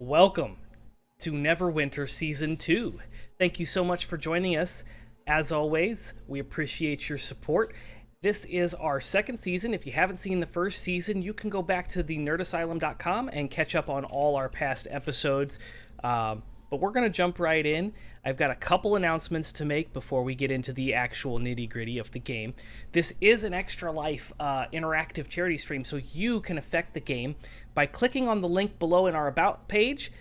Welcome to Neverwinter Season 2. Thank you so much for joining us. As always, we appreciate your support. This is our second season. If you haven't seen the first season, you can go back to the nerdasylum.com and catch up on all our past episodes. But we're going to jump right in. I've got a couple announcements to make before we get into the actual nitty-gritty of the game. This is an Extra Life interactive charity stream, so you can affect the game by clicking on the link below in our About page.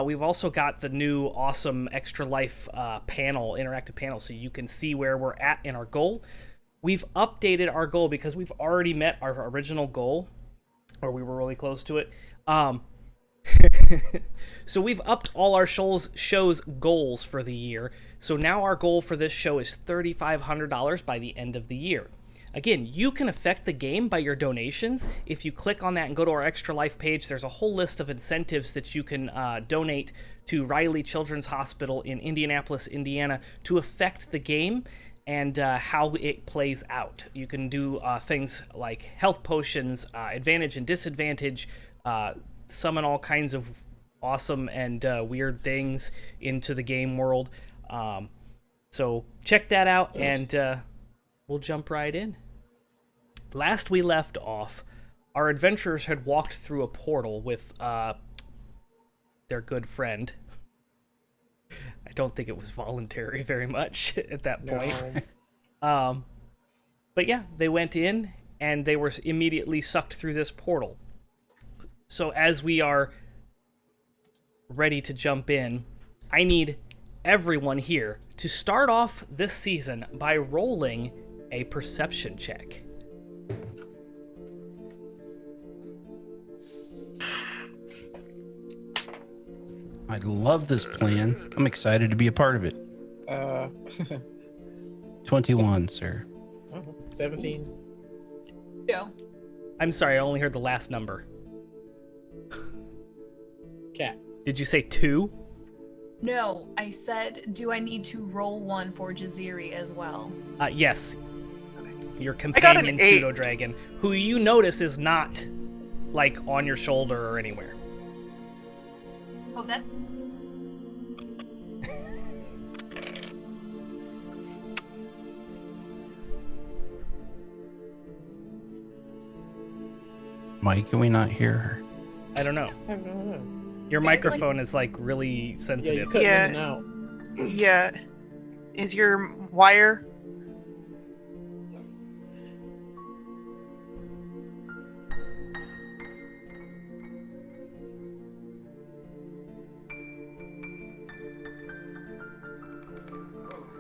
We've also got the new awesome Extra Life interactive panel, so you can see where we're at in our goal. We've updated our goal because we've already met our original goal, or we were really close to it. So we've upped all our show's goals for the year. So now our goal for this show is $3,500 by the end of the year. Again, you can affect the game by your donations. If you click on that and go to our Extra Life page, there's a whole list of incentives that you can donate to Riley Children's Hospital in Indianapolis, Indiana, to affect the game and how it plays out. You can do things like health potions, advantage and disadvantage, summon all kinds of awesome and weird things into the game world. So check that out, and we'll jump right in. Last we left off, our adventurers had walked through a portal with their good friend. I don't think it was voluntary very much at that point. No. But yeah, they went in, and they were immediately sucked through this portal. So as we are ready to jump in, I need everyone here to start off this season by rolling a perception check. I love this plan. I'm excited to be a part of it. 21, sir. 17. Yeah. I'm sorry, I only heard the last number. Cat. Did you say 2? No, I said, do I need to roll one for Jaziri as well? Yes. Okay. Your companion pseudo-dragon, who you notice is not, like, on your shoulder or anywhere. Oh, that... Mike, can we not hear her? I don't know. I don't know. Your microphone is, like, really sensitive. Yeah, you cut in and out. Yeah. Is your wire?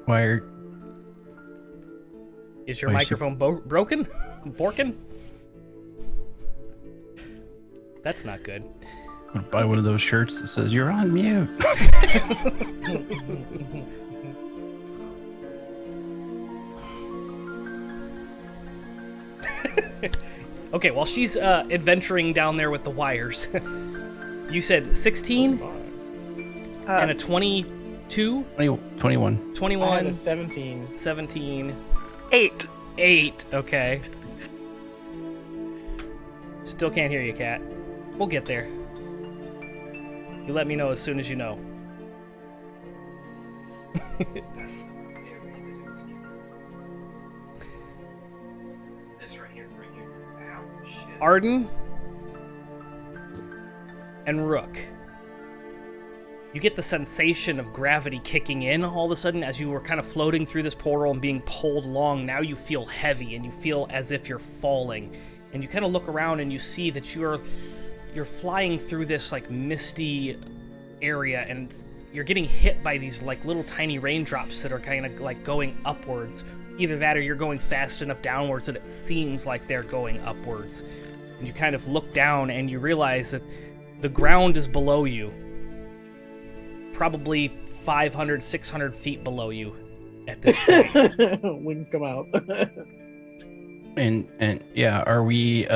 Wired. Is your microphone broken? Borkin? That's not good. I'm gonna buy one of those shirts that says you're on mute. Okay, while she's adventuring down there with the wires, you said 16 and a 22? 21. 21. I had a 17. 17. 8. 8, okay. Still can't hear you, Kat. We'll get there. You let me know as soon as you know. Arden and Rook. You get the sensation of gravity kicking in all of a sudden as you were kind of floating through this portal and being pulled along. Now you feel heavy and you feel as if you're falling. And you kind of look around and you see that you're flying through this like misty area, and you're getting hit by these like little tiny raindrops that are kind of like going upwards. Either that or you're going fast enough downwards that it seems like they're going upwards. And you kind of look down and you realize that the ground is below you. Probably 500, 600 feet below you at this point. Wings come out. And yeah, are we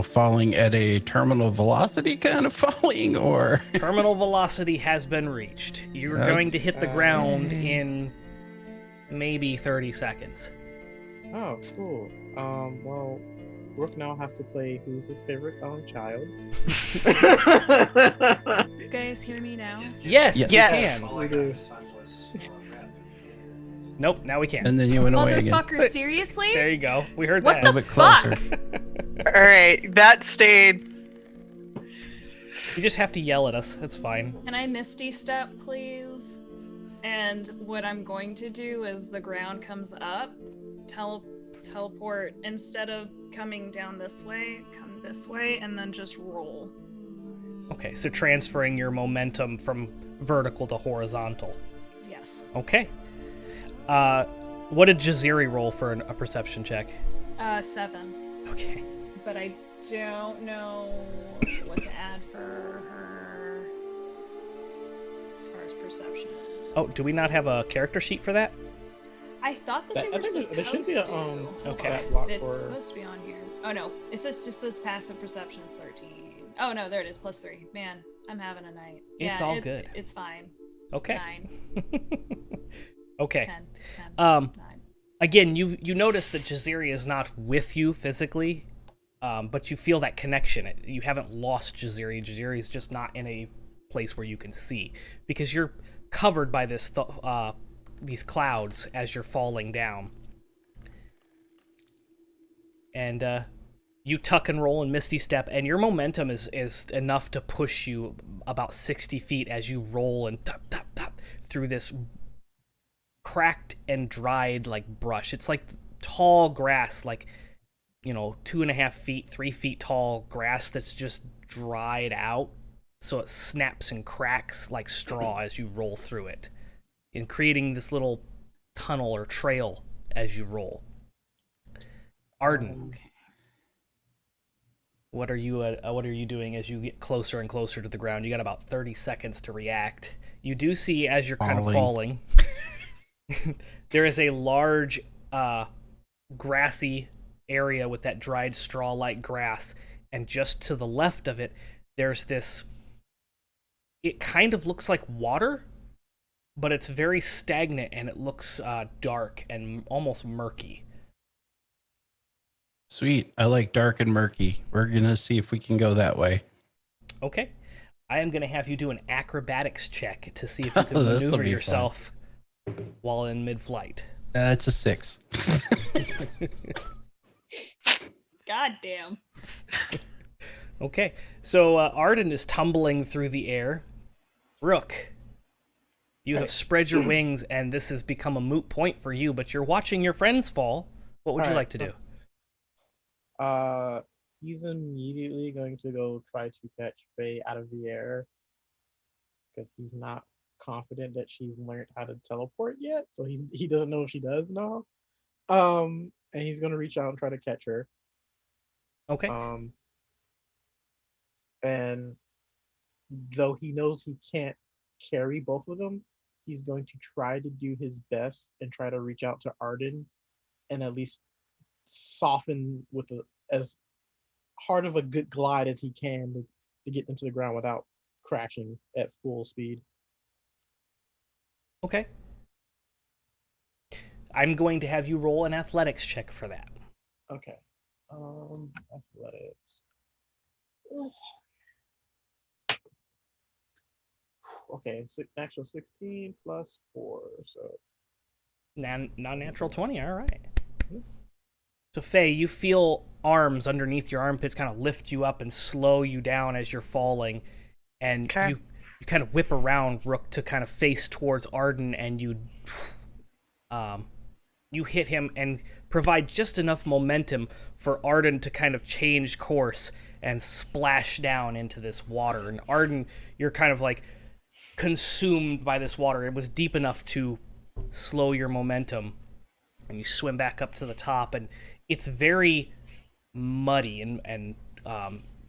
falling at a terminal velocity kind of falling, or terminal velocity has been reached. You're going to hit the ground in maybe 30 seconds. Oh, cool. Well, Rook now has to play who's his favorite child. guys hear me now? Yes, Yes. we can. We do. Nope, now we can't. And then you went away again. Motherfucker, seriously? There you go. We heard What that. A the bit closer. fuck? All right, that stayed. You just have to yell at us. That's fine. Can I Misty Step, please? And what I'm going to do is the ground comes up, teleport, instead of coming down this way, come this way, and then just roll. Okay, so transferring your momentum from vertical to horizontal. Yes. Okay. What did Jaziri roll for a perception check? 7. Okay. But I don't know what to add for her as far as perception. Oh, do we not have a character sheet for that? I thought that That- they I were think supposed there should be a, to. Okay. stat block It's for. supposed to be on here. Oh no, just says passive perception is 13. Oh no, there it is, +3. Man, I'm having a night. It's all good. It's fine. Okay. 9, Okay. 10, 10, Um, 9. Again, you notice that Jaziri is not with you physically, but you feel that connection. You haven't lost Jaziri. Jaziri is just not in a place where you can see because you're covered by these clouds as you're falling down. And you tuck and roll and Misty Step, and your momentum is enough to push you about 60 feet as you roll and tap, tap, tap through this cracked and dried like brush. It's like tall grass, like 2.5 feet, 3 feet tall grass that's just dried out, so it snaps and cracks like straw as you roll through it, and creating this little tunnel or trail as you roll. Arden, what are you doing as you get closer and closer to the ground? You got about 30 seconds to react. You do see as you're kind of falling. There is a large grassy area with that dried straw-like grass, and just to the left of it, there's this. It kind of looks like water, but it's very stagnant and it looks dark and almost murky. Sweet. I like dark and murky. We're going to see if we can go that way. Okay. I am going to have you do an acrobatics check to see if you can This'll maneuver be yourself while in mid-flight. It's a 6. God damn. Okay. So Arden is tumbling through the air. Rook, you have spread your wings, and this has become a moot point for you, but you're watching your friends fall. What would you like to do? He's immediately going to go try to catch Faye out of the air because he's not confident that she's learned how to teleport yet, so he doesn't know if she does know. And he's gonna reach out and try to catch her. Okay. And though he knows he can't carry both of them, he's going to try to do his best and try to reach out to Arden and at least soften with as hard of a good glide as he can to get them to the ground without crashing at full speed. Okay. I'm going to have you roll an athletics check for that. Okay. Athletics. Okay, natural 16 plus 4, so Non-natural 20, all right. So Faye, you feel arms underneath your armpits kind of lift you up and slow you down as you're falling, and Okay. you kind of whip around, Rook, to kind of face towards Arden, and you hit him and provide just enough momentum for Arden to kind of change course and splash down into this water. And Arden, you're kind of like consumed by this water. It was deep enough to slow your momentum, and you swim back up to the top, and it's very muddy and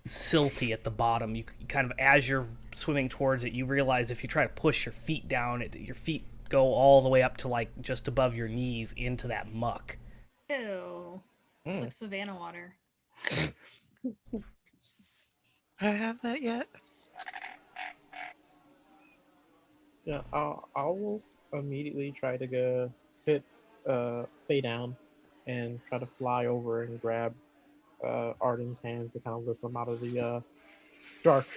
silty at the bottom. You kind of, as you're swimming towards it, you realize if you try to push your feet down, your feet go all the way up to like just above your knees into that muck. Ew. It's like Savannah water. I have that yet? yeah, I'll immediately try to go hit Faye down and try to fly over and grab Arden's hands to kind of lift him out of the dark,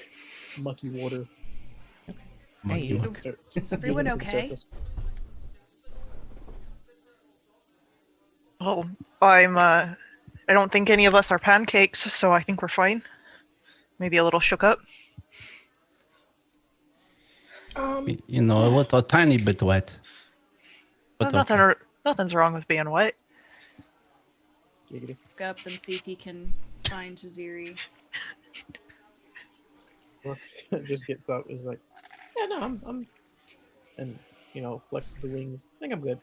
mucky water. Monkey Hey. look. Is everyone okay? Oh, I don't think any of us are pancakes, so I think we're fine. Maybe a little shook up. You know, a little tiny bit wet. But Nothing, okay. nothing's wrong with being wet. Giggity. Look up and see if he can find Jaziri. Rook just gets up. Is like, yeah, no, I'm, and flexes the wings. I think I'm good.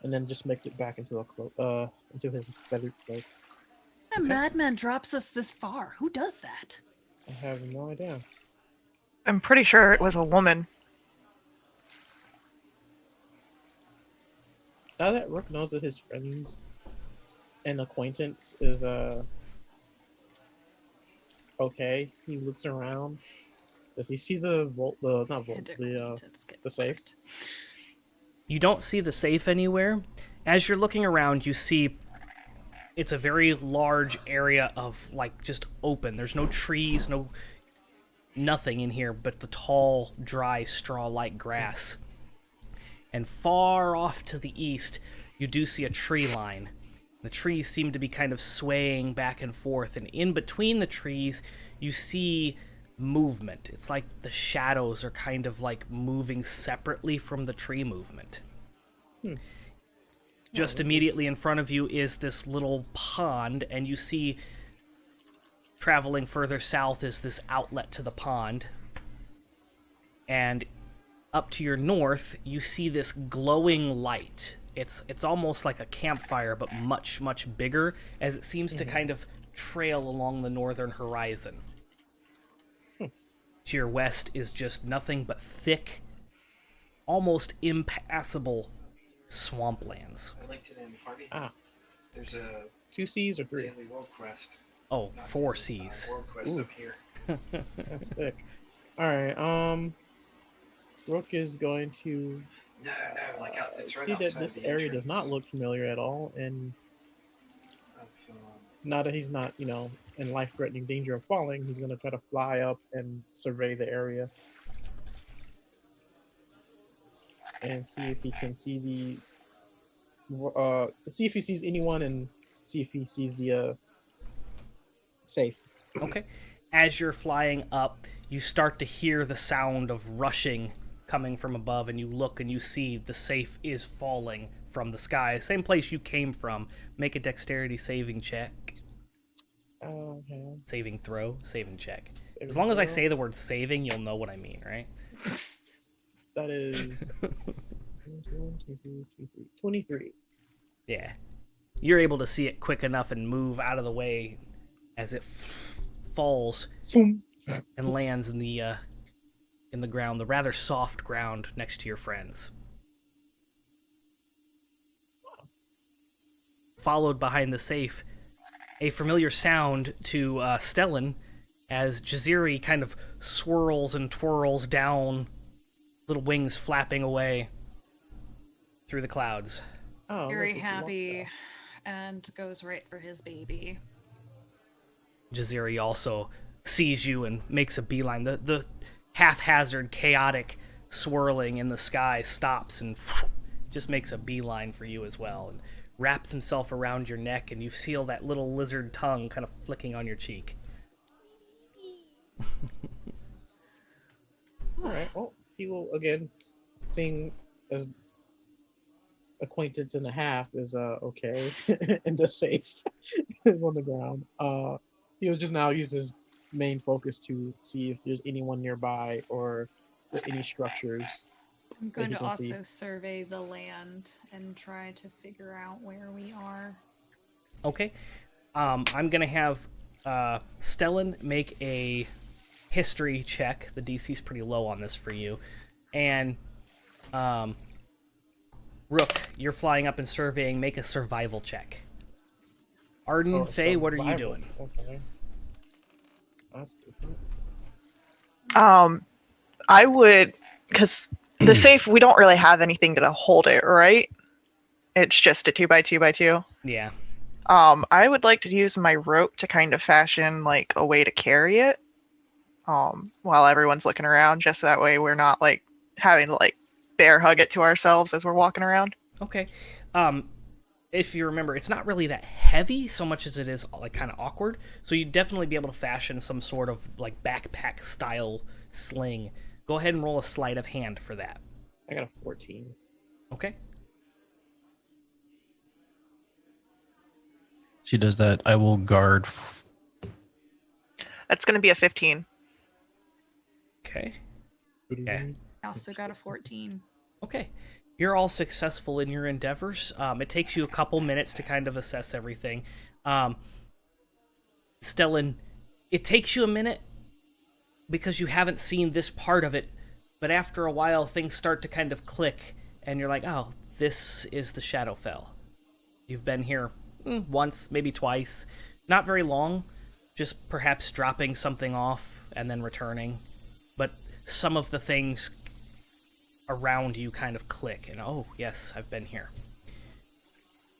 And then just make it back into a into his feathered cloak. A madman drops us this far. Who does that? I have no idea. I'm pretty sure it was a woman. Now that Rook knows that his friends and acquaintance is okay, he looks around. Does he see the safe? You don't see the safe anywhere. As you're looking around, you see it's a very large area of just open. There's no trees, nothing in here but the tall, dry, straw-like grass. And far off to the east, you do see a tree line. The trees seem to be kind of swaying back and forth, and in between the trees, you see movement. It's like the shadows are kind of moving separately from the tree movement. Just immediately in front of you is this little pond, and you see traveling further south is this outlet to the pond. And up to your north, you see this glowing light. It's almost like a campfire, but much, much bigger, as it seems to kind of trail along the northern horizon. To your west is just nothing but thick, almost impassable swamplands. I'd like to end the party. There's a 2 C's or 3? daily world quest. Oh, 4 C's. World quest Ooh. up here. That's thick. Alright, Rook is going to No, like it's right see that outside this the area does entrance not look familiar at all, and of, now that he's not, in life-threatening danger of falling, he's going to try to fly up and survey the area and see if he can see see if he sees anyone and see if he sees the safe. Okay. As you're flying up, you start to hear the sound of rushing coming from above, and you look and you see the safe is falling from the sky. Same place you came from. Make a dexterity saving check. Okay. Saving throw, saving check. Saving As long as I throw. say the word saving, you'll know what I mean, right? That is 23. Yeah. You're able to see it quick enough and move out of the way as it falls Boom. and lands in the ground, the rather soft ground next to your friends. Followed behind the safe, a familiar sound to Stellan as Jaziri kind of swirls and twirls down, little wings flapping away through the clouds. Oh, Very look, it's a happy lockdown. and goes right for his baby. Jaziri also sees you and makes a beeline. The haphazard, chaotic swirling in the sky stops and just makes a beeline for you as well, and wraps himself around your neck, and you feel that little lizard tongue kind of flicking on your cheek. Alright, well, he will, again, seeing as acquaintance and a half is okay and the safe is on the ground. He'll just now use his main focus to see if there's anyone nearby or any structures. I'm going you to can also see. survey the land and try to figure out where we are. Okay. I'm going to have Stellan make a history check. The DC's pretty low on this for you. And Rook, you're flying up and surveying. Make a survival check. Arden, Oh, Faye, what are you survival. doing? Okay. That's different. I would, because the safe, we don't really have anything to hold it, right? It's just a 2x2x2. Yeah. I would like to use my rope to kind of fashion like a way to carry it. while everyone's looking around, just that way we're not like having to like bear hug it to ourselves as we're walking around. Okay. If you remember, it's not really that heavy so much as it is like kind of awkward. So you'd definitely be able to fashion some sort of like backpack style sling. Go ahead and roll a sleight of hand for that. I got a 14. Okay. She does that. I will guard. That's going to be a 15. Okay. Yeah. I also got a 14. Okay. You're all successful in your endeavors. It takes you a couple minutes to kind of assess everything. Stellan, it takes you a minute because you haven't seen this part of it, but after a while things start to kind of click, and you're like, oh, this is the Shadowfell. You've been here once, maybe twice. Not very long, just perhaps dropping something off and then returning. But some of the things around you kind of click, and oh, yes, I've been here.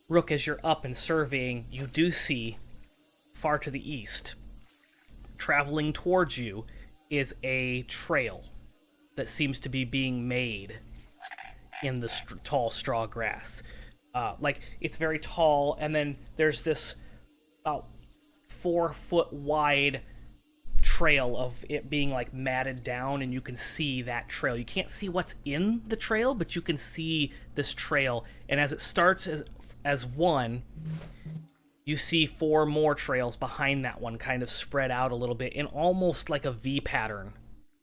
Rook, as you're up and surveying, you do see, far to the east, traveling towards you, is a trail that seems to be being made in the tall straw grass. It's very tall, and then there's this about 4-foot wide trail of it being like matted down, and you can see that trail. You can't see what's in the trail, but you can see this trail, and as it starts as one, you see 4 more trails behind that one kind of spread out a little bit in almost like a V pattern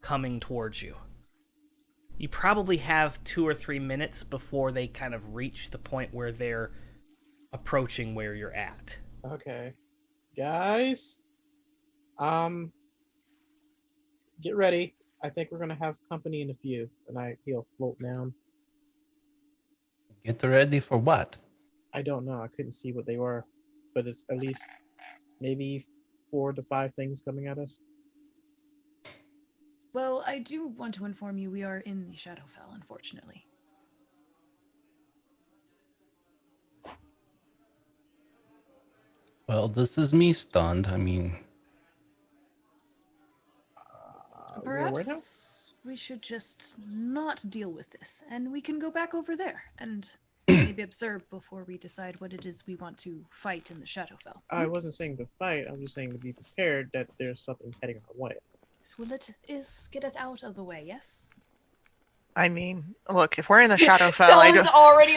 coming towards you. You probably have 2 or 3 minutes before they kind of reach the point where they're approaching where you're at. Okay. Guys, get ready. I think we're gonna have company in a few, and he'll float down. Get ready for what? I don't know. I couldn't see what they were, but it's at least maybe 4 to 5 things coming at us. Well, I do want to inform you we are in the Shadowfell, unfortunately. Well, this is me stunned. I mean, We're where now? Perhaps we should just not deal with this, and we can go back over there and maybe observe before we decide what it is we want to fight in the Shadowfell. I wasn't saying to fight. I was just saying to be prepared that there's something heading our way. Well, it is get it out of the way, yes? I mean, look, if we're in the Shadowfell, I Stellan's don't... already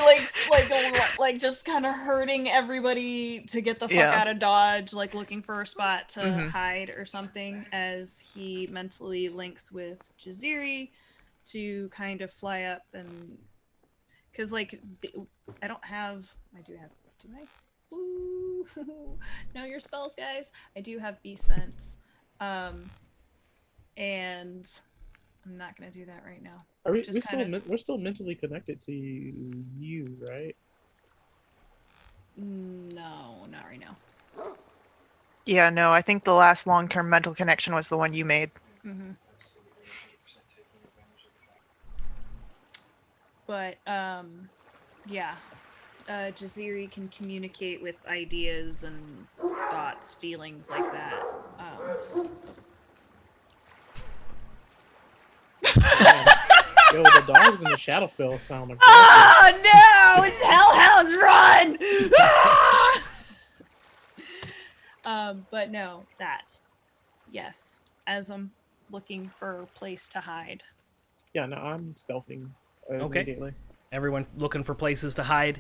like just kind of hurting everybody to get the fuck out of Dodge, like looking for a spot to hide or something, as he mentally links with Jaziri to kind of fly up and, because like I do have. Do I? Ooh, know your spells, guys. I do have Beast Sense, and I'm not gonna do that right now. Are we're still mentally connected to you, right? No, not right now. Yeah, no, I think the last long-term mental connection was the one you made. Mm-hmm. But, yeah. Jaziri can communicate with ideas and thoughts, feelings like that. Yo, the dogs in the Shadowfell sound aggressive. Oh no! It's Hellhounds Run! But no, that. Yes. As I'm looking for a place to hide. Yeah, no, I'm stealthing Okay. immediately. Everyone looking for places to hide?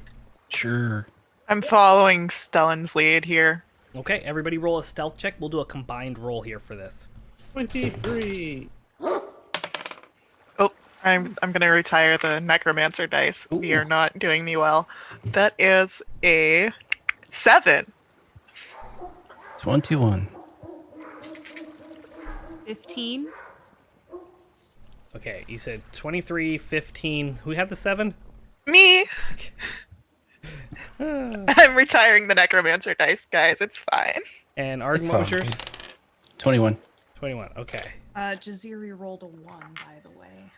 sure. I'm following Stellan's lead here. Okay, everybody roll a stealth check. We'll do a combined roll here for this. 23. Oh, I'm gonna retire the necromancer dice. Ooh. You're not doing me well. That is a 7. 21. 15. Okay, you said 23, 15. Who had the 7? Me. I'm retiring the necromancer dice, guys. It's fine. And Arden, It's what was all yours? good. 21. 21, okay. Jaziri rolled a 1, by the way.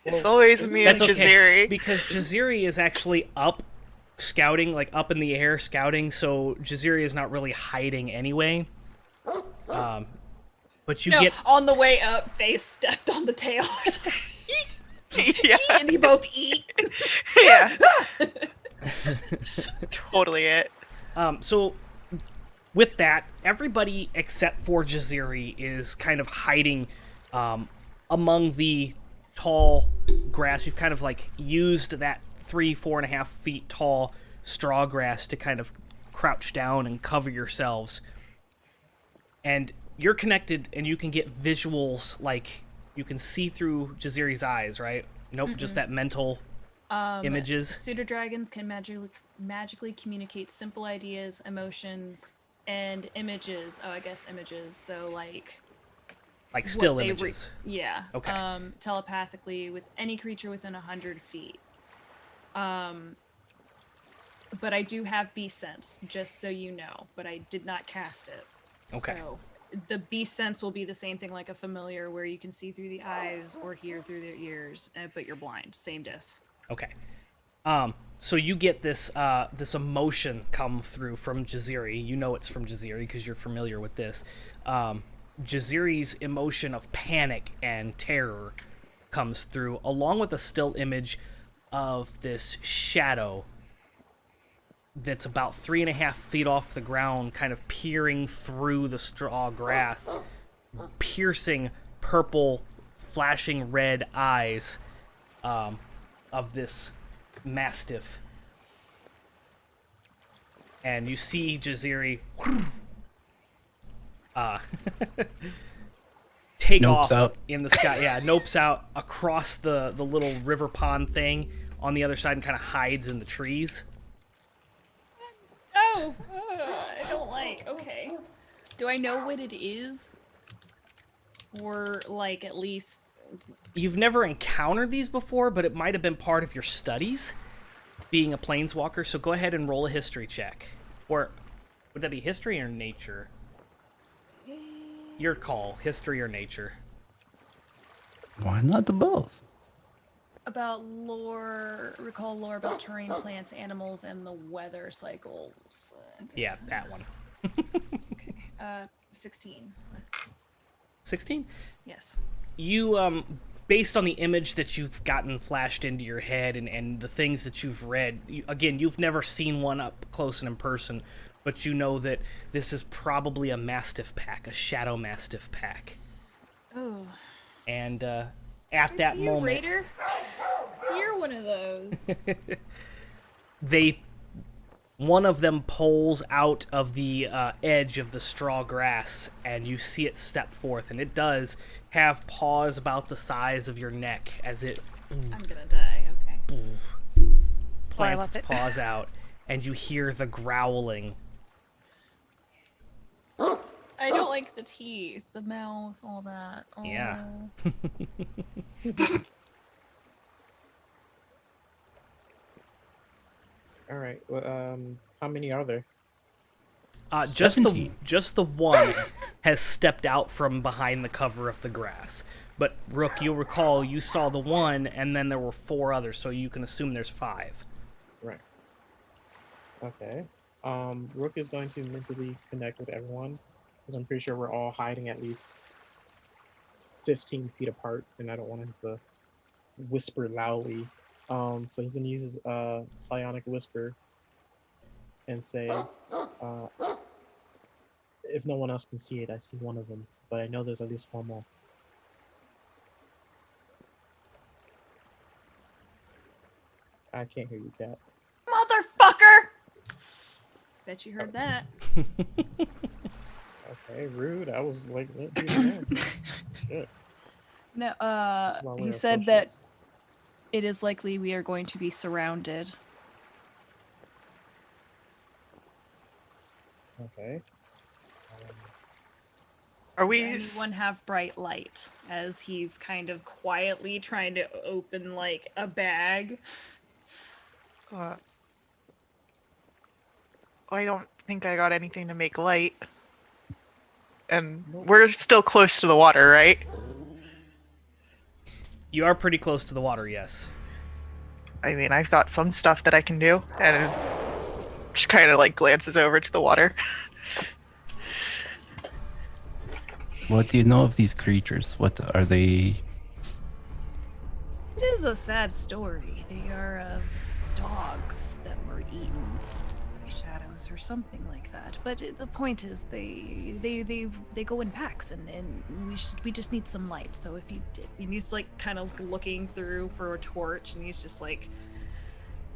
It's always me and That's okay, Jaziri. because Jaziri is actually up scouting, like up in the air scouting, so Jaziri is not really hiding anyway. But you No, get on the way up, Faye stepped on the tail. Yeah. And you both eat. Yeah. Totally it. so with that, everybody except for Jaziri is kind of hiding among the tall grass. You've kind of like used that 4.5 feet tall straw grass to kind of crouch down and cover yourselves. And you're connected and you can get visuals, like you can see through Jaziri's eyes, right? Nope, just that mental images. Pseudo-dragons can magically communicate simple ideas, emotions, and images. Oh, I guess images. So, like Still what they images. Yeah. Okay. Telepathically with any creature within 100 feet. But I do have beast sense, just so you know. But I did not cast it. Okay. So the beast sense will be the same thing like a familiar, where you can see through the eyes or hear through their ears, but you're blind. Same diff. Okay. So you get this this emotion come through from Jaziri. You know it's from Jaziri because you're familiar with this. Jaziri's emotion of panic and terror comes through, along with a still image of this shadow that's about 3.5 feet off the ground, kind of peering through the straw grass, piercing purple, flashing red eyes of this mastiff. And you see Jaziri take Nopes off out. in the sky. Yeah, nopes out across the little river pond thing on the other side and kind of hides in the trees. Oh, I don't like. Okay. Do I know what it is? Or, like, at least... You've never encountered these before, but it might have been part of your studies, being a planeswalker, so go ahead and roll a history check. Or, would that be history or nature? Your call, history or nature. Why not the both? About lore, recall lore about terrain, plants, animals, and the weather cycles. Yeah, that one. Okay. 16. 16? Yes. You, based on the image that you've gotten flashed into your head and the things that you've read, again, you've never seen one up close and in person, but you know that this is probably a Mastiff pack, a Shadow Mastiff pack. Oh. And at that moment... Raider? You're one of those. One of them pulls out of the edge of the straw grass, and you see it step forth, and it does have paws about the size of your neck as it I'm gonna die, okay. plants love its it. paws out, and you hear the growling. I don't like the teeth, the mouth, all that. Oh. Yeah. All right. Well, how many are there? Just the 17. one has stepped out from behind the cover of the grass. But Rook, you'll recall you saw the one, and then there were 4 others, so you can assume there's 5. Right. Okay. Rook is going to mentally connect with everyone, because I'm pretty sure we're all hiding at least 15 feet apart, and I don't want him to whisper loudly. So he's going to use his psionic whisper and say, if no one else can see it, I see one of them, but I know there's at least one more. I can't hear you, Cat. Motherfucker! Bet you heard that. Okay, rude. I was like, let dude alone. Shit. No, This is why he we're said that associates. it is likely we are going to be surrounded. Okay. Are Does we? anyone have bright light? As he's kind of quietly trying to open like a bag. I don't think I got anything to make light. And we're still close to the water, right? You are pretty close to the water, yes. I mean, I've got some stuff that I can do, and just kind of like glances over to the water. What do you know of these creatures? What are they? It is a sad story. They are dogs that were eaten by shadows or something like that. But the point is, they go in packs, and we just need some light. So if you did, and he's like kind of looking through for a torch, and he's just like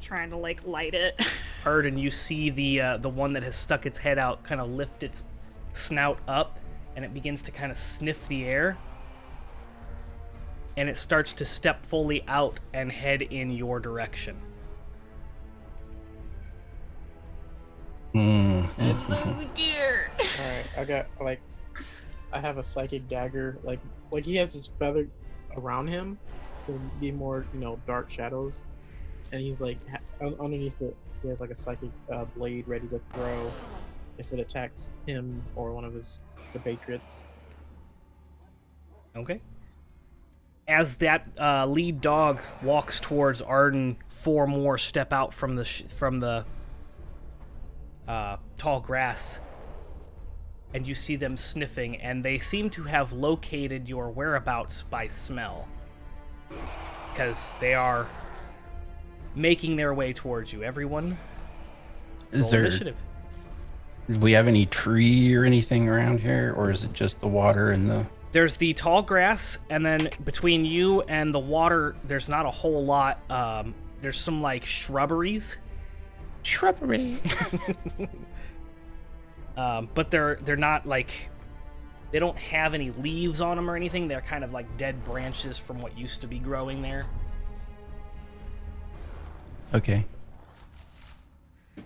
trying to like light it. Arden, you see the one that has stuck its head out kind of lift its snout up, and it begins to kind of sniff the air. And it starts to step fully out and head in your direction. It's over here. Alright, I have a psychic dagger. Like he has his feather around him to be more, dark shadows. And he's like, underneath it, he has like a psychic blade ready to throw if it attacks him or one of his compatriots. Okay. As that lead dog walks towards Arden, 4 more step out from the tall grass, and you see them sniffing, and they seem to have located your whereabouts by smell, because they are making their way towards you. Everyone, roll initiative. Do we have any tree or anything around here, or is it just the water and the? There's the tall grass, and then between you and the water, there's not a whole lot. There's some like shrubberies. Shrubbery. But they're not like, they don't have any leaves on them or anything. They're kind of like dead branches from what used to be growing there. Okay. I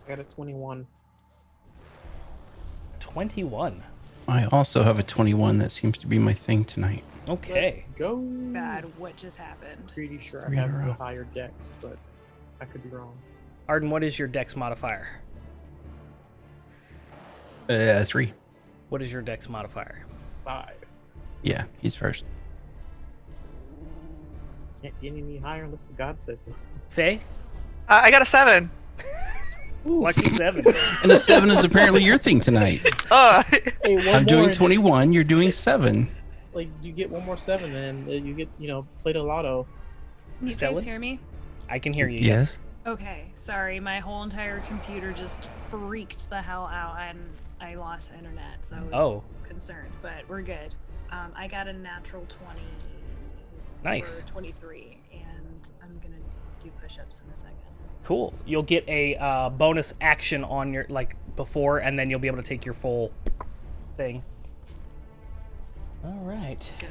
got a 21. 21. I also have a 21. That seems to be my thing tonight. Okay. Let's go. Bad. What just happened? Pretty sure I 3 in a have the row. higher dex, but I could be wrong. Arden, what is your dex modifier? 3. What is your dex modifier? 5. Yeah, he's first. Can't get any higher unless the god says so. Faye? I got a 7. Lucky 7. And a 7 is apparently your thing tonight. Oh, Hey, one I'm more doing and- 21. You're doing 7. Like, you get one more 7, and you get, play the lotto. Can you Stellan? guys hear me? I can hear you, Yes. Okay, sorry, my whole entire computer just freaked the hell out and I lost internet, so I was concerned, but we're good. I got a natural 20 Nice. or 23, and I'm gonna do push-ups in a second. Cool. You'll get a bonus action on your, like, before, and then you'll be able to take your full thing. All right. Good.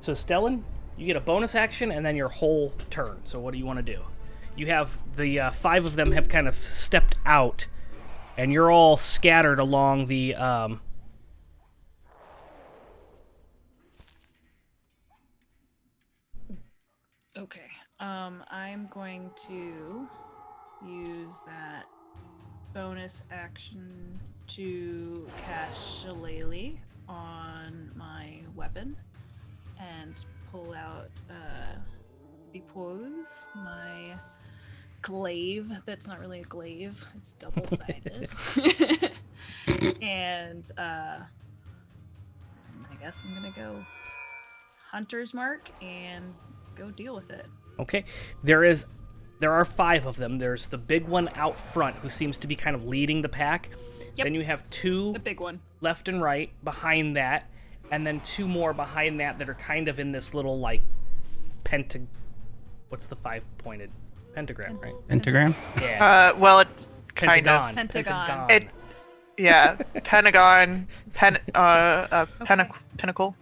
So, Stellan, you get a bonus action and then your whole turn. So what do you want to do? You have the 5 of them have kind of stepped out, and you're all scattered along the... Okay. I'm going to use that bonus action to cast Shillelagh on my weapon and pull out because my glaive, that's not really a glaive, it's double-sided. And I guess I'm gonna go Hunter's Mark and go deal with it. Okay. There are 5 of them. There's the big one out front who seems to be kind of leading the pack. Yep. Then you have 2 The big one. left and right behind that, and then 2 more behind that that are kind of in this little, like, what's the 5-pointed pentagram, right? Pentagram? Yeah. well, it's kind Pentagon. of. Pentagon. It, yeah, Pentagon, Pinnacle.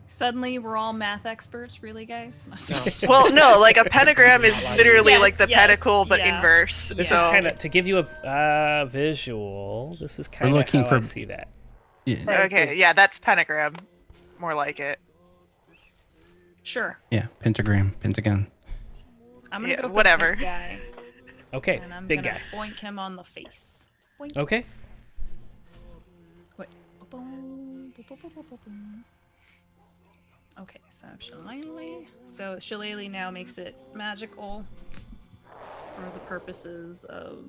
Suddenly, we're all math experts, really, guys? No, No. Well, no, like a pentagram is literally Yes, like the yes, pentacle, but yeah. inverse. This so is kind of, to give you a visual, this is kind of looking how for- I see that. Yeah, okay, yeah, that's pentagram, more like it. Sure. yeah, pentagram, pentagon. I'm gonna Yeah, go for whatever. the big guy, Okay, and I'm big gonna guy. boink him on the face. Boink. Okay. Wait. Boom, boom, boom, boom, boom, boom, boom. Okay, so Shillelagh. So Shillelagh now makes it magical. for the purposes of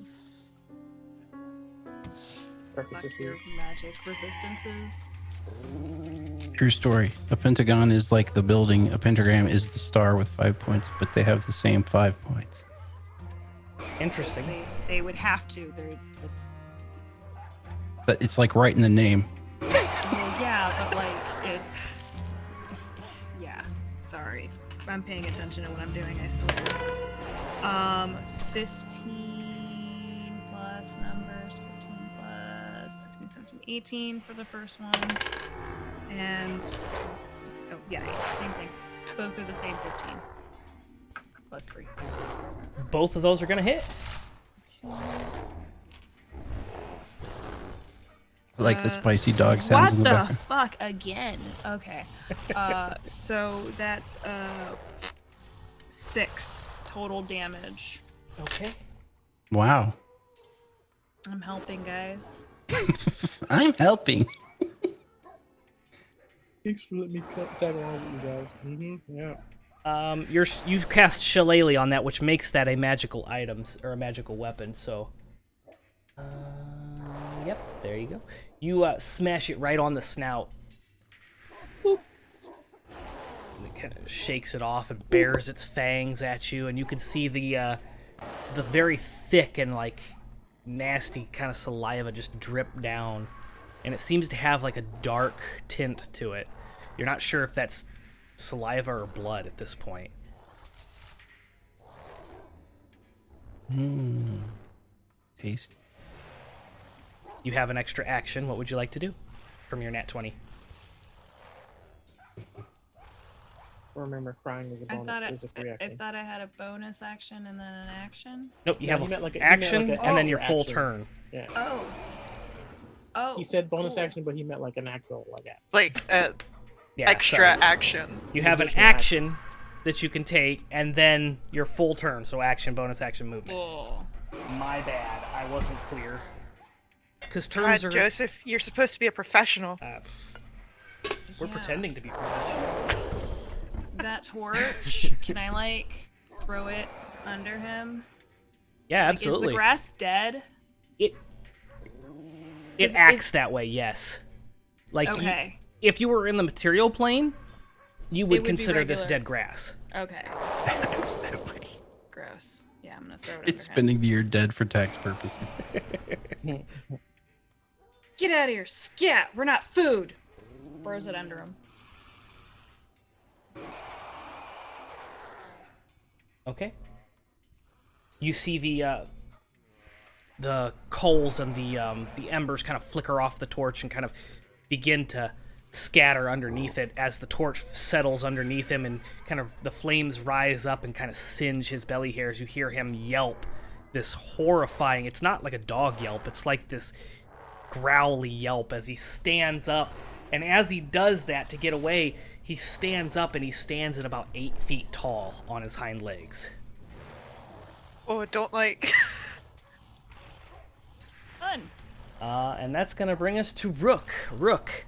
Purposes your here. magic resistances. True story. A pentagon is like the building. A pentagram is the star with 5 points, but they have the same 5 points. Interesting. They would have to. It's But it's like right in the name. well, yeah, but like it's yeah. Sorry, I'm paying attention to what I'm doing. I swear. 15 plus numbers. 15 plus 16, 17, 18 for the first one, and 15, 16, oh yeah, same thing. Both are the same 15 plus 3. Both of those are gonna hit. I like the spicy dog sounds What in the the background. fuck again? Okay. So that's 6 total damage. Okay. Wow. I'm helping, guys. I'm helping. Thanks for letting me tag along with you guys. Yeah. You cast Shillelagh on that, which makes that a magical item or a magical weapon. So, yep, there you go. You smash it right on the snout. Boop. And it kind of shakes it off and bares its fangs at you, and you can see the very thick and like nasty kind of saliva just drip down, and it seems to have like a dark tint to it. You're not sure if that's saliva or blood at this point. Taste. You have an extra action. What would you like to do from your nat 20? Remember, crying is a I bonus. thought Is a free I action. thought I had a bonus action and then an action. Nope, you No, have he an meant like a- he action meant like a and then your extra full action. turn. Yeah. Oh. He said bonus cool. action, but he meant like an actual action. Like Yeah, extra sorry. action. You have an additional action that you can take, and then your full turn. So action, bonus action, movement. Oh. My bad. I wasn't clear. Because God, turns are. Joseph, you're supposed to be a professional. We're Yeah. pretending to be professional. That torch, can I like throw it under him? Yeah, Like, absolutely. Is the grass dead? It Is- acts that way, yes. Like, Okay. if you were in the material plane, you would would be consider this regular. dead grass. Okay. Acts that way. Gross. Yeah, I'm gonna throw it It's under him. spending the year dead for tax purposes. Get out of here, scat! We're not food! Throws it under him. Okay. You see the coals and the embers kind of flicker off the torch and kind of begin to scatter underneath it as the torch settles underneath him, and kind of the flames rise up and kind of singe his belly hairs. You hear him yelp, this horrifying, it's not like a dog yelp, it's like this growly yelp as he stands up. And as he does that to get away, he stands up and he stands at about 8 feet tall on his hind legs. Oh, don't like. Fun. And that's gonna bring us to Rook. Rook.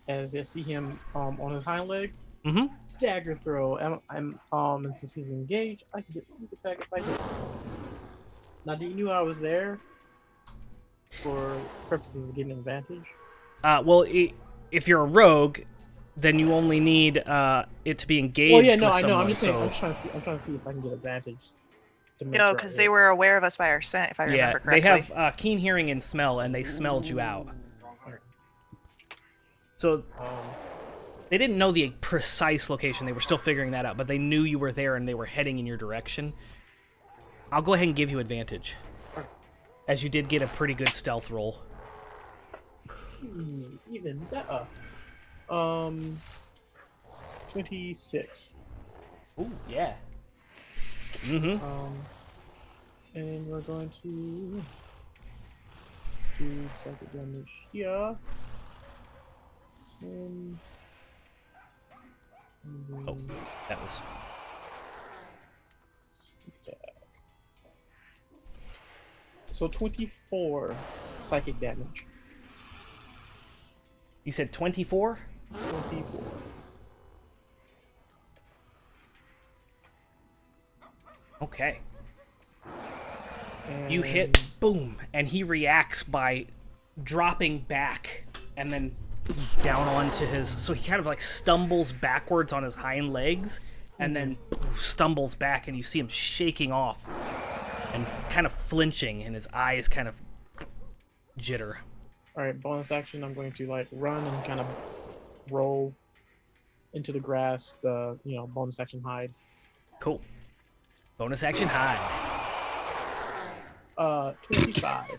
As I see him on his hind legs, Mm-hmm. dagger throw. And since he's engaged, I can get sneak attack if I hit. Now, do you knew I was there for purposes of getting advantage? Well, if you're a rogue, then you only need it to be engaged. Well, yeah, no, with I know. someone, I'm just saying. so- I'm trying to see if I can get advantage. To make No, right because here. they were aware of us by our scent, if I Yeah, remember they correctly. have keen hearing and smell, and they smelled you out. So they didn't know the precise location. They were still figuring that out, but they knew you were there and they were heading in your direction. I'll go ahead and give you advantage, as you did get a pretty good stealth roll. Even better. 26. Ooh, yeah. Mm-hmm. And we're going to do psychic damage here. 10. Oh, that was... So 24 psychic damage. You said 24? 24. Okay. You hit, boom, and he reacts by dropping back and then down onto his... So he kind of like stumbles backwards on his hind legs and then stumbles back, and you see him shaking off and kind of flinching, and his eyes kind of jitter. All right, bonus action. I'm going to like run and kind of roll into the grass. The bonus action hide. Cool. Bonus action hide. 25.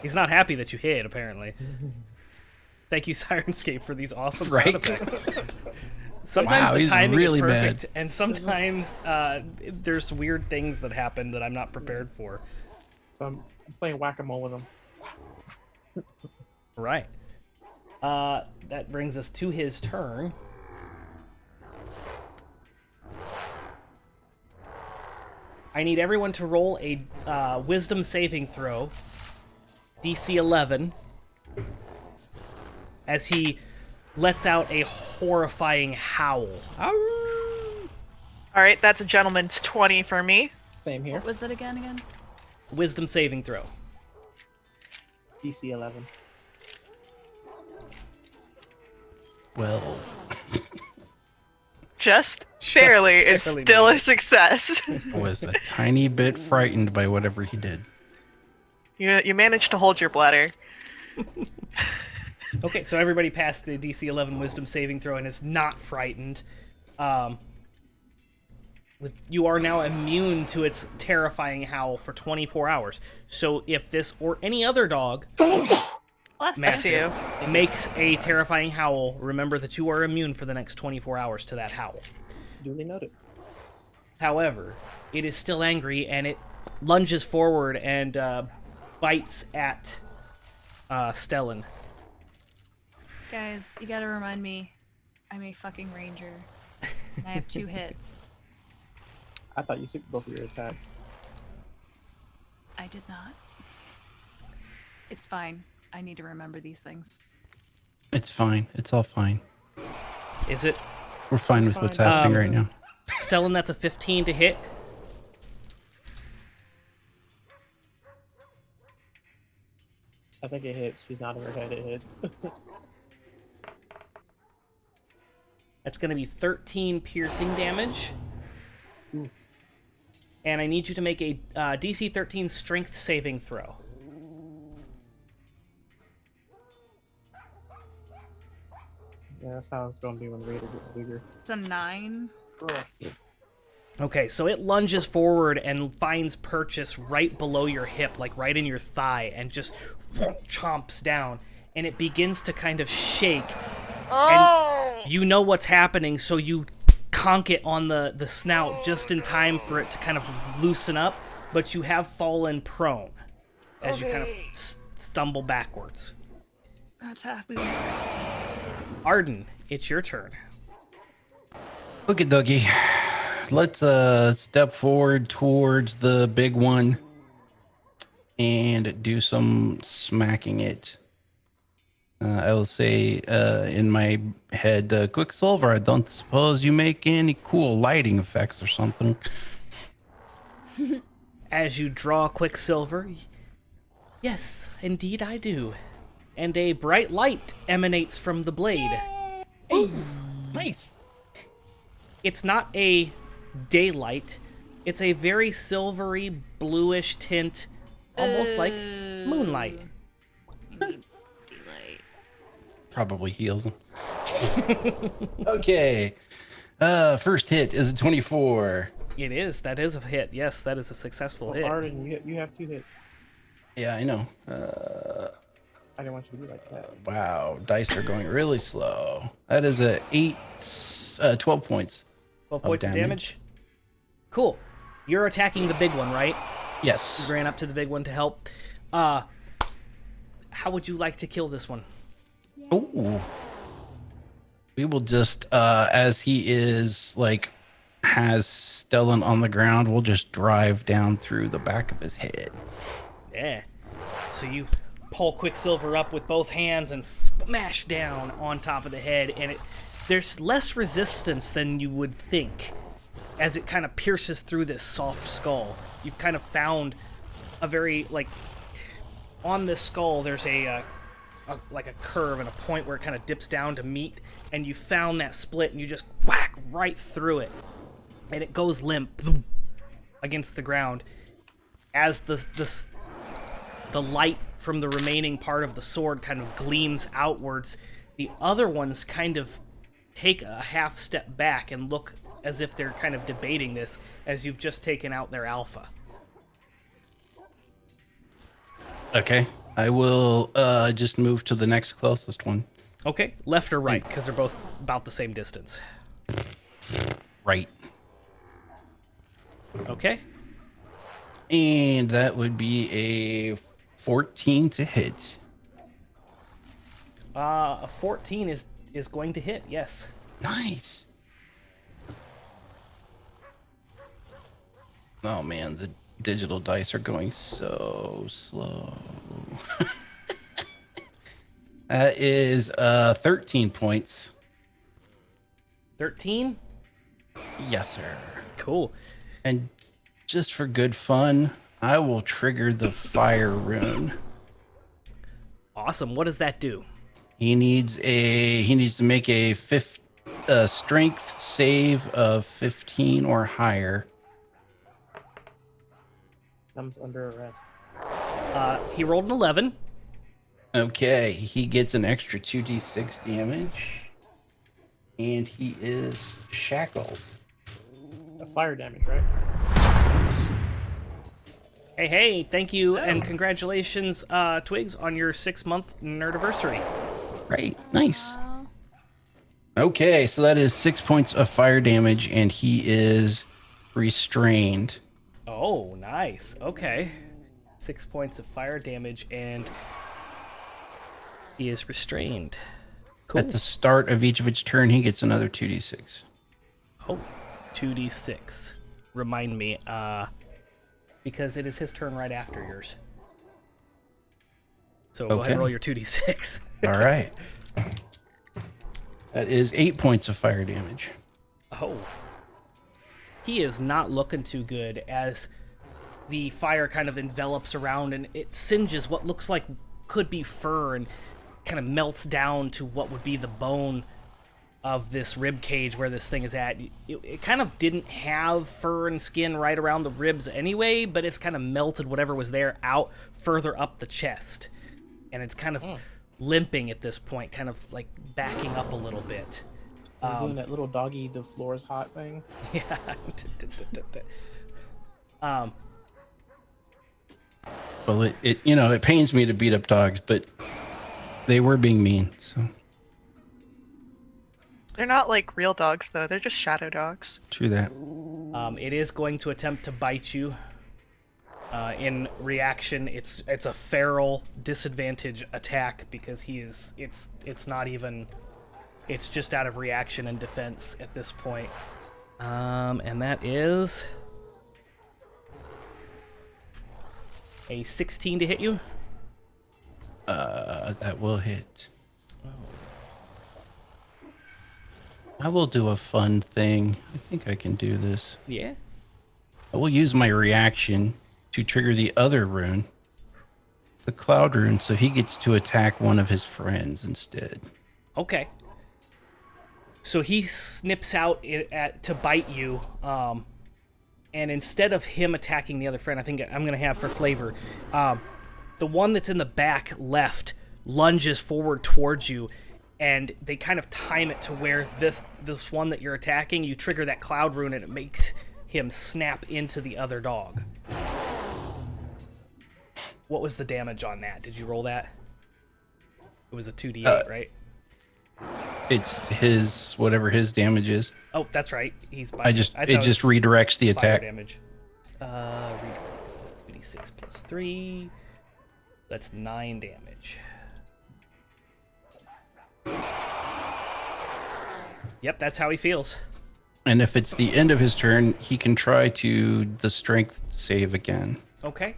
He's not happy that you hit, apparently. Thank you, Sirenscape, for these awesome sound effects. Sometimes Wow, the he's timing really is perfect, bad. and sometimes there's weird things that happen that I'm not prepared for. So I'm playing whack-a-mole with him. Right. That brings us to his turn. I need everyone to roll a wisdom saving throw, DC 11, as he lets out a horrifying howl. All right, that's a gentleman's 20 for me. Same here. What was it again? Wisdom saving throw. DC 11. 12. Just barely. It's barely still made a success. Was a tiny bit frightened by whatever he did. You managed to hold your bladder. Okay, so everybody passed the DC 11 wisdom saving throw and is not frightened. You are now immune to its terrifying howl for 24 hours. So if this or any other dog Bless you. makes a terrifying howl, remember that you are immune for the next 24 hours to that howl. Duly noted. However, it is still angry, and it lunges forward and bites at Stellan. Guys, you gotta remind me, I'm a fucking ranger. And I have 2 hits. I thought you took both of your attacks. I did not. It's fine. I need to remember these things. It's fine. It's all fine. Is it? We're fine with what's happening right now. Stellan, that's a 15 to hit. I think it hits. She's nodding her head. It hits. That's going to be 13 piercing damage. Oof. And I need you to make a DC 13 strength saving throw. Yeah, that's how it's going to be when Raider gets bigger. It's a 9. Okay, so it lunges forward and finds purchase right below your hip, like right in your thigh, and just chomps down. And it begins to kind of shake. Oh! And you know what's happening, so you conk it on the snout just in time for it to kind of loosen up, but you have fallen prone as you kind of stumble backwards. That's happening. Arden, it's your turn. Look at Dougie. Let's step forward towards the big one and do some smacking it. I will say in my head, Quicksilver, I don't suppose you make any cool lighting effects or something. As you draw Quicksilver, yes, indeed I do. And a bright light emanates from the blade. Nice. It's not a daylight. It's a very silvery, bluish tint, almost like moonlight. Probably heals him. Okay. First hit is a 24. It is. That is a hit. Yes, that is a successful hit. Arden, you have 2 hits. Yeah, I know. I didn't want you to be like that. Wow, dice are going really slow. That is a 12 points. 12 points of damage. Cool. You're attacking the big one, right? Yes. You ran up to the big one to help. How would you like to kill this one? Ooh. We will just, as he is, like, has Stellan on the ground, we'll just drive down through the back of his head. Yeah. So you pull Quicksilver up with both hands and smash down on top of the head, and there's less resistance than you would think. as it kind of pierces through this soft skull. You've kind of found a very, like, on this skull there's a curve and a point where it kind of dips down to meet, and you found that split and you just whack right through it, and it goes limp against the ground as the light from the remaining part of the sword kind of gleams outwards. The other ones kind of take a half step back and look as if they're kind of debating this as you've just taken out their alpha. Okay. I will just move to the next closest one. Okay, left or right, because they're both about the same distance. Right. Okay. And that would be a 14 to hit. A 14 is going to hit, yes. Nice. Oh man, the digital dice are going so slow. That is 13 points. 13? Yes, sir. Cool. And just for good fun, I will trigger the fire rune. Awesome. What does that do? He needs to make a strength save of 15 or higher. Comes under arrest. He rolled an 11. Okay, he gets an extra 2d6 damage. And he is shackled. Fire damage, right? Hey, thank you and congratulations, Twigs, on your 6-month nerdiversary. Right, nice. Okay, so that is 6 points of fire damage, and he is restrained. Oh, nice. Okay. 6 points of fire damage, and he is restrained. Cool. At the start of each of its turn, he gets another 2d6. Oh, 2d6. Remind me, because it is his turn right after yours. So go ahead and roll your 2d6. All right. That is 8 points of fire damage. Oh. He is not looking too good as the fire kind of envelops around and it singes what looks like could be fur and kind of melts down to what would be the bone of this rib cage where this thing is at. It kind of didn't have fur and skin right around the ribs anyway, but it's kind of melted whatever was there out further up the chest. And it's kind of limping at this point, kind of like backing up a little bit. Doing that little doggy, the floor is hot thing. Yeah. Well, it pains me to beat up dogs, but they were being mean, so. They're not like real dogs, though. They're just shadow dogs. True that. It is going to attempt to bite you. In reaction, it's a feral disadvantage attack because it's not even, it's just out of reaction and defense at this point. And that is a 16 to hit you. That will hit. I will do a fun thing. I think I can do this. Yeah. I will use my reaction to trigger the other rune, the cloud rune, so he gets to attack one of his friends instead. Okay. So he snips out to bite you, and instead of him attacking the other friend, I think I'm going to have for flavor, the one that's in the back left lunges forward towards you, and they kind of time it to where this one that you're attacking, you trigger that cloud rune, and it makes him snap into the other dog. What was the damage on that? Did you roll that? It was a 2d8, right? It's his, whatever his damage is. Oh, that's right. He's it just redirects the attack. Damage. 2d6 plus 3. That's 9 damage. Yep, that's how he feels. And if it's the end of his turn, he can try to the strength save again. Okay.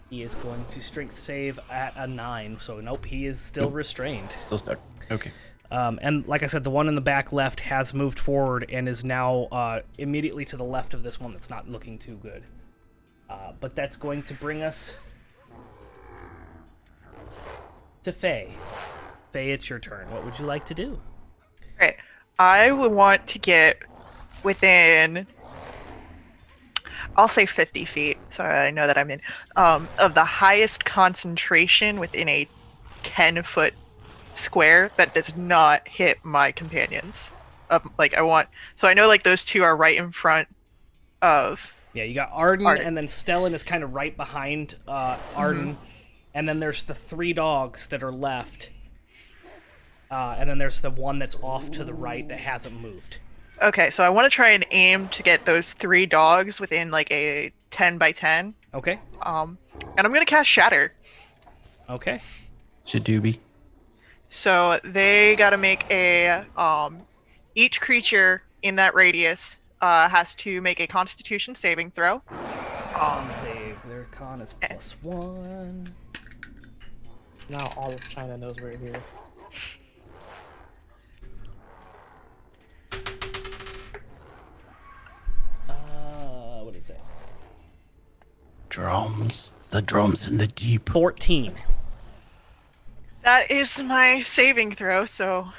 He is going to strength save at a 9. So nope, he is still restrained. Still stuck. Okay. And like I said, the one in the back left has moved forward and is now immediately to the left of this one that's not looking too good. But that's going to bring us to Faye. Faye, it's your turn. What would you like to do? Right. I would want to get within, I'll say 50 feet, so I know that I'm in, of the highest concentration within a 10-foot square that does not hit my companions. So I know like those two are right in front of. Yeah, you got Arden, and then Stellan is kind of right behind Arden, and then there's the 3 dogs that are left, and then there's the one that's off to the right that hasn't moved. Okay, so I want to try and aim to get those 3 dogs within like a 10 by 10. Okay. And I'm gonna cast Shatter. Okay. Shadoobie. So they gotta make a each creature in that radius has to make a Constitution saving throw. Con save. Their con is +1. Now all of China knows we're here. What is it? Drums. The drums in the deep. 14. That is my saving throw. So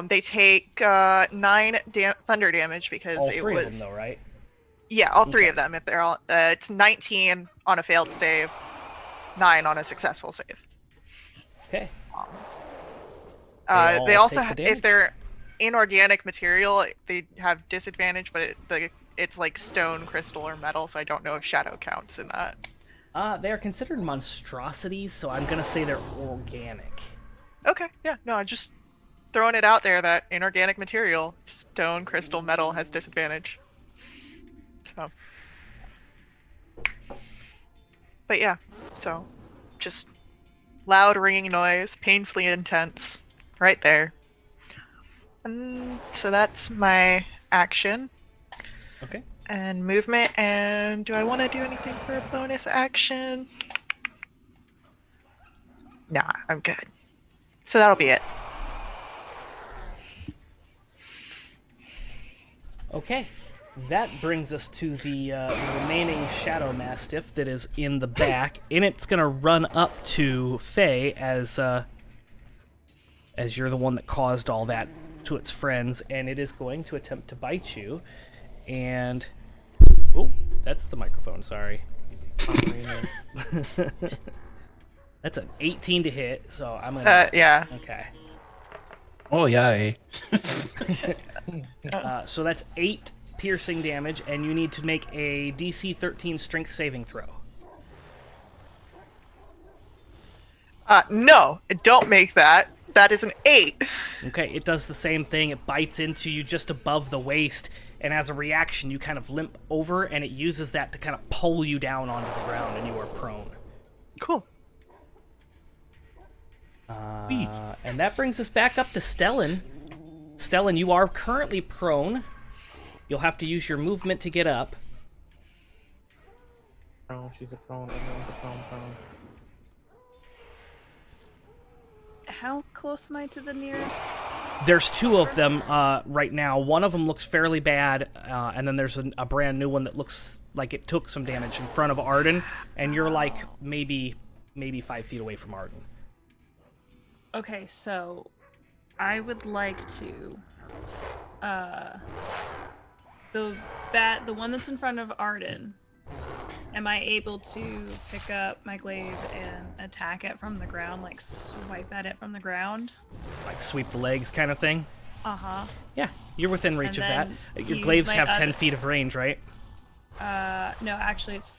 they take 9 thunder damage because All it 3 was of them, though, right? yeah, all 3 of them. If they're all, it's 19 on a failed save, 9 on a successful save. Okay. They all also, take the if damage? they're inorganic material, they have disadvantage, but it's like stone, crystal, or metal, so I don't know if shadow counts in that. They are considered monstrosities, so I'm gonna say they're organic. Okay, yeah, no, I'm just throwing it out there that inorganic material, stone, crystal, metal, has disadvantage. So. But yeah, so just loud ringing noise, painfully intense, right there. And so that's my action Okay. and movement. And do I want to do anything for a bonus action? Nah, I'm good. So that'll be it. Okay. That brings us to the remaining Shadow Mastiff that is in the back, and it's gonna run up to Faye as you're the one that caused all that to its friends, and it is going to attempt to bite you. And oh, that's the microphone. Sorry. That's an 18 to hit, so I'm gonna. Yeah. Okay. Oh, yeah. So that's 8 piercing damage, and you need to make a DC 13 strength saving throw. No, don't make that. That is an 8. Okay, it does the same thing. It bites into you just above the waist, and as a reaction, you kind of limp over, and it uses that to kind of pull you down onto the ground, and you are prone. Cool. And that brings us back up to Stellan. Stellan, you are currently prone. You'll have to use your movement to get up. Prone, she's a prone, everyone's a prone. How close am I to the nearest? There's 2 of them right now. One of them looks fairly bad, and then there's a brand new one that looks like it took some damage in front of Arden, and you're like maybe 5 feet away from Arden. Okay, so I would like to the one that's in front of Arden. Am I able to pick up my glaive and attack it from the ground, like swipe at it from the ground? Like sweep the legs kind of thing? Uh-huh. Yeah, you're within reach of And that. then Your use glaives my have 10 other- feet of range, right? No, actually it's...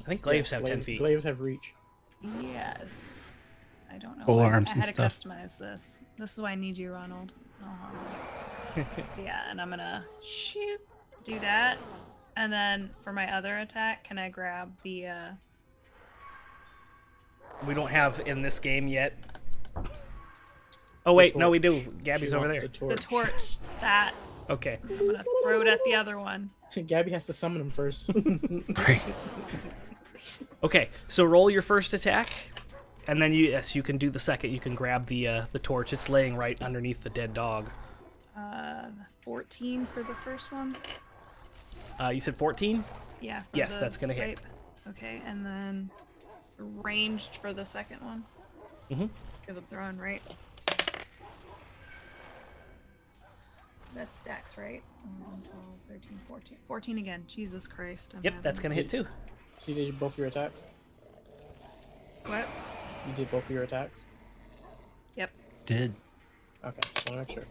I think glaives have 10 feet. Glaives have reach. Yes. I don't know. Full why arms I and had to stuff. customize this. This is why I need you, Ronald. Yeah, and I'm gonna shoot, do that, and then for my other attack, can I grab the? We don't have in this game yet. Oh wait, no, we do. Gabby's She over wants there. The torch. That Okay. I'm gonna throw it at the other one. Gabby has to summon him first. Great. Okay, so roll your first attack. And then you can do the second. You can grab the torch. It's laying right underneath the dead dog. 14 for the first one. You said 14? Yeah. For Yes, the that's gonna hit. swipe. Okay, and then ranged for the second one. Mm-hmm. Because I'm throwing right. That stacks, right? 11, 12, 13, 14. 14 again. Jesus Christ. Yep, that's gonna hit too. So you did both your attacks? What? You did both of your attacks? Yep. Did. Okay, just want to make sure.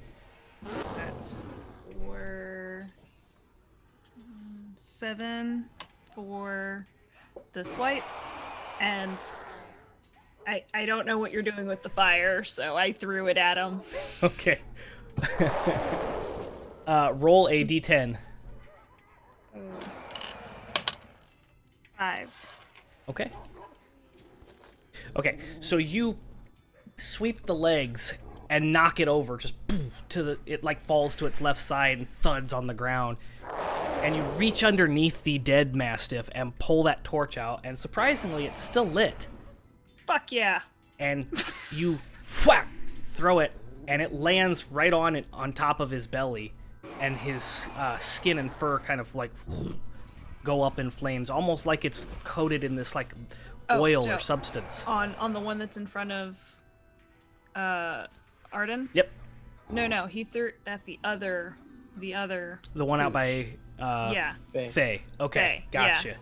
That's 4, 7 for the swipe, and I don't know what you're doing with the fire, so I threw it at him. Okay. Roll a d10. 5. Okay. Okay, so you sweep the legs and knock it over, just boom, it like falls to its left side and thuds on the ground. And you reach underneath the dead mastiff and pull that torch out, and surprisingly, it's still lit. Fuck yeah. And you whack, throw it, and it lands right on it on top of his belly, and his skin and fur kind of like go up in flames, almost like it's coated in this like oil Joe, or substance. On the one that's in front of Arden? Yep, No, he threw it at the other. the one out by Yeah. Faye. Okay, Faye, gotcha. yeah.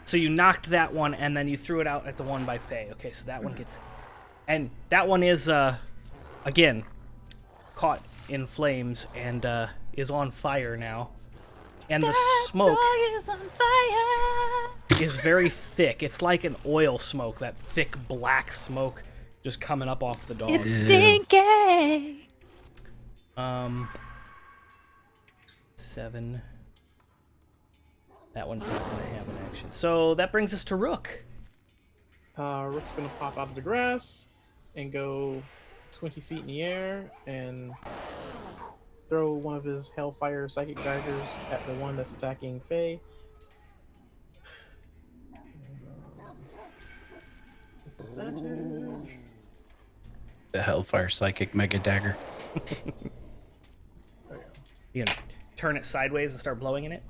So you knocked that one, and then you threw it out at the one by Faye. Okay, so that one gets... And that one is, again, caught in flames and is on fire now. And the smoke Dog is on fire. is very thick. It's like an oil smoke, that thick black smoke just coming up off the dog. It's stinky. 7. That one's not going to have an action. So that brings us to Rook. Rook's gonna pop out of the grass and go 20 feet in the air and throw one of his Hellfire Psychic Daggers at the one that's attacking Faye. Advantage. The Hellfire Psychic Mega Dagger. There we go. You can turn it sideways and start blowing in it.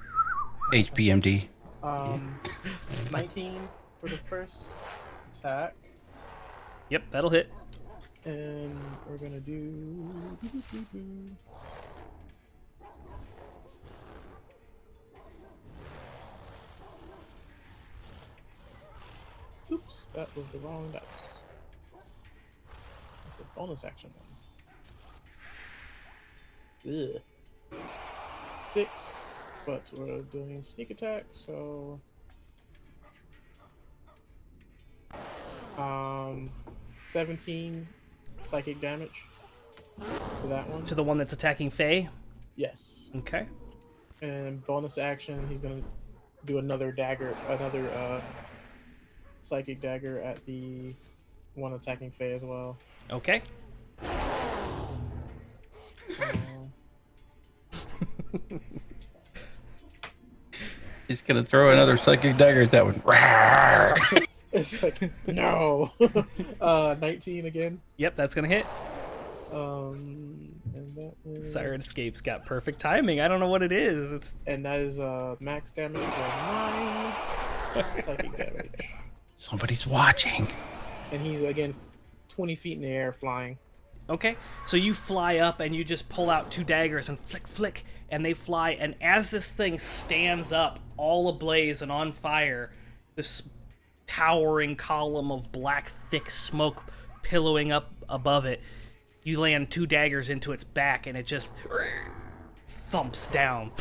HPMD. 19 for the first attack, Yep, that'll hit. and we're gonna do. Oops, that was the wrong dice. That's the bonus action one. Ugh. 6, but we're doing sneak attack, so 17 psychic damage to that one. To the one that's attacking Faye. Yes. Okay. And bonus action, he's gonna do another dagger, another psychic dagger at the one attacking Faye as well. Okay. He's gonna throw another Psychic Dagger at that one. It's like no. 19 again. Yep, that's going to hit. And that is Siren Escape's got perfect timing. I don't know what it is. It's max damage for 9 psychic damage. Somebody's watching. And he's again 20 feet in the air flying. okay. So you fly up and you just pull out 2 daggers and flick, flick, and they fly. And as this thing stands up, all ablaze and on fire, this towering column of black, thick smoke pillowing up above it, you land 2 daggers into its back, and it just thumps down.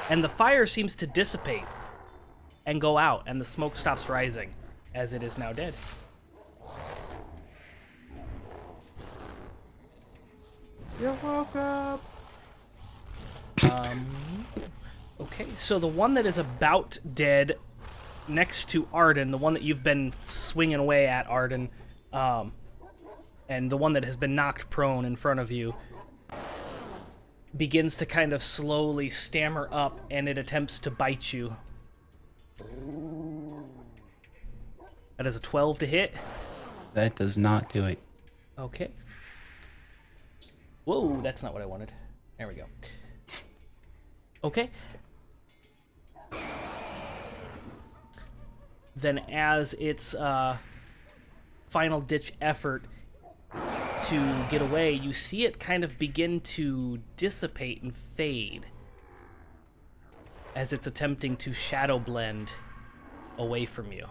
And the fire seems to dissipate and go out, and the smoke stops rising, as it is now dead. You're welcome. Okay, so the one that is about dead next to Arden, the one that you've been swinging away at, Arden, and the one that has been knocked prone in front of you, begins to kind of slowly stammer up, and it attempts to bite you. That is a 12 to hit. That does not do it. Okay. Whoa, that's not what I wanted. There we go. Okay. Then as its final ditch effort to get away, you see it kind of begin to dissipate and fade as it's attempting to shadow blend away from you.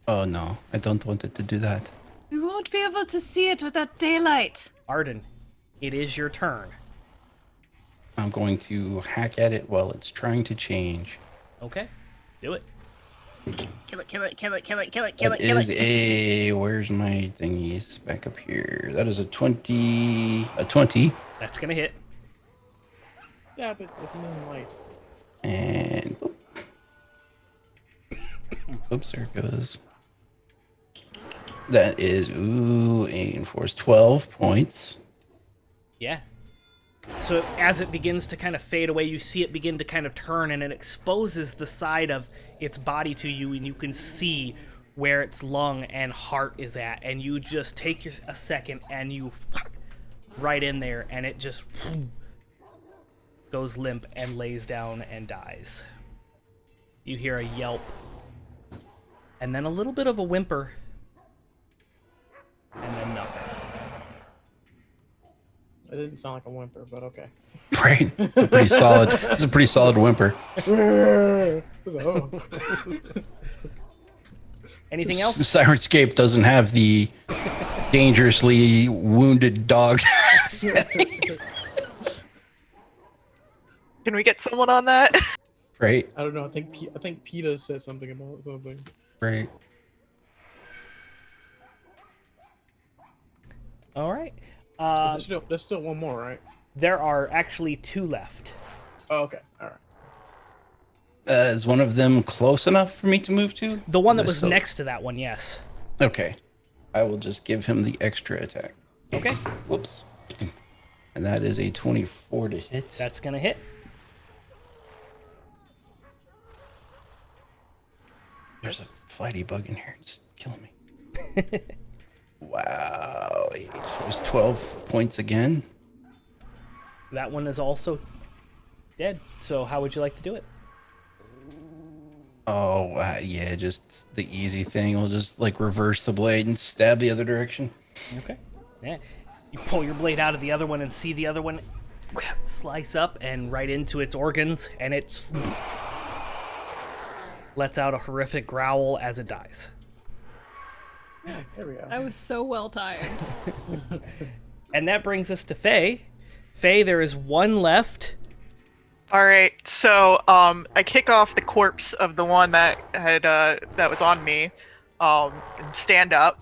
Oh no, I don't want it to do that. We won't be able to see it without daylight. Arden, it is your turn. I'm going to hack at it while it's trying to change. Okay, do it. Kill it, kill it, kill it, kill it, kill it, kill That it, kill is it. where's my thingies? Back up here. That is a 20. A 20. That's gonna hit. Stab it with moonlight. And. Oops, there it goes. That is, 8 and 4 is 12 points. Yeah. So as it begins to kind of fade away, you see it begin to kind of turn, and it exposes the side of its body to you, and you can see where its lung and heart is at. And you just take a second, and you right in there, and it just goes limp and lays down and dies. You hear a yelp, and then a little bit of a whimper, and then nothing. It didn't sound like a whimper, but okay. Right? It's a pretty solid. It's a pretty solid whimper. Oh. Anything else? Sirenscape doesn't have the dangerously wounded dog. Can we get someone on that? Right? I don't know. I think PETA said something about something. Right. All right. There's still one more, right? There are actually 2 left. Oh, okay. All right. Is one of them close enough for me to move to? The one that This was still- next to that one, yes. Okay. I will just give him the extra attack. Okay, Whoops. And that is a 24 to hit. that's gonna hit. There's a flighty bug in here. It's killing me. Wow. It was 12 points again. That one is also dead. So how would you like to do it? Oh, yeah, just the easy thing. We'll just, like, reverse the blade and stab the other direction. Okay. Yeah. You pull your blade out of the other one and see the other one slice up and right into its organs, and it lets out a horrific growl as it dies. There we go. I was so well timed. And that brings us to Faye. Faye, there is one left. All right, so I kick off the corpse of the one that had that was on me, and stand up,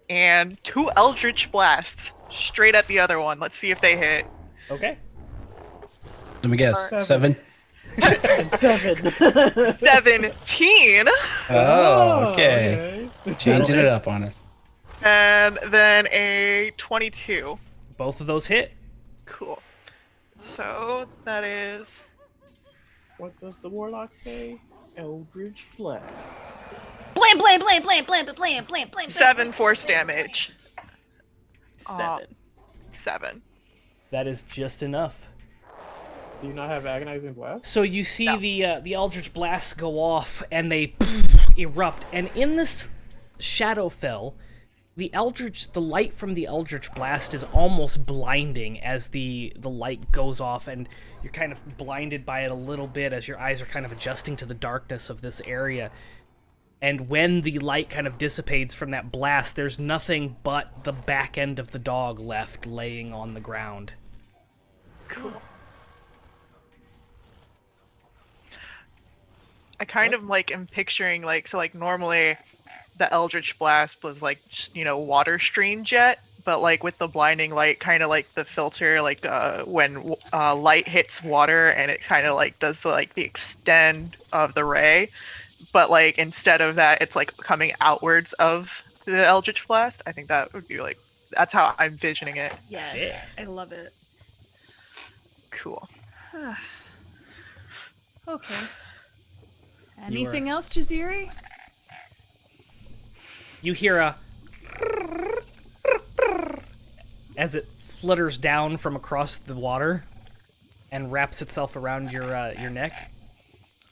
and 2 Eldritch blasts straight at the other one. Let's see if they hit. Okay. Let me guess. Seven. 7? 7. 17, Oh, okay. Changing it up on us. and then a 22. Both of those hit. Cool. So that is What does the warlock say? Eldritch Blast. Blam, blam, blam, blam, blam, blam, blam, blam, blam. 7 force damage. 7. 7. That is just enough. Do you not have agonizing blast? So you see No. the Eldritch blasts go off and they erupt, and in this Shadowfell, the light from the Eldritch blast is almost blinding as the light goes off, and you're kind of blinded by it a little bit as your eyes are kind of adjusting to the darkness of this area. And when the light kind of dissipates from that blast, there's nothing but the back end of the dog left laying on the ground. Cool. I kind of like am picturing like normally the Eldritch Blast was like just, water stream jet, but like with the blinding light, kind of like the filter, like when light hits water and it kind of like does the extend of the ray, but like instead of that, it's like coming outwards of the Eldritch Blast. I think that would be like that's how I'm envisioning it. Yes, Yeah. I love it. Cool. Okay. Anything else, Jaziri? You hear a as it flutters down from across the water and wraps itself around your neck.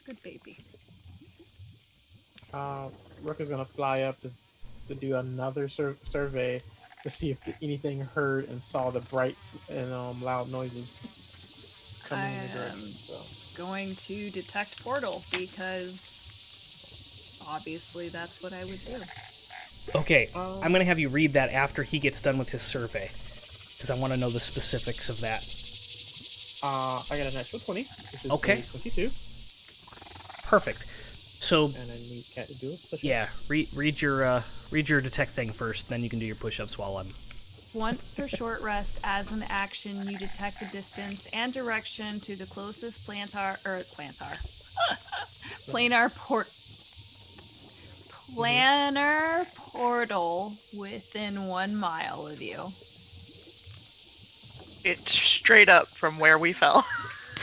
Good baby. Rook is gonna fly up to do another survey to see if anything heard and saw the bright and loud noises coming in the direction. So Going to detect portal because obviously that's what I would do. Okay, I'm gonna have you read that after he gets done with his survey, because I want to know the specifics of that. I got a natural 20, which is Okay. a 22, Perfect. So and I need Cat to do a special. yeah, read your detect thing first, then you can do your push-ups while I'm. Once per short rest, as an action, you detect the distance and direction to the closest planar portal within 1 mile of you. It's straight up from where we fell.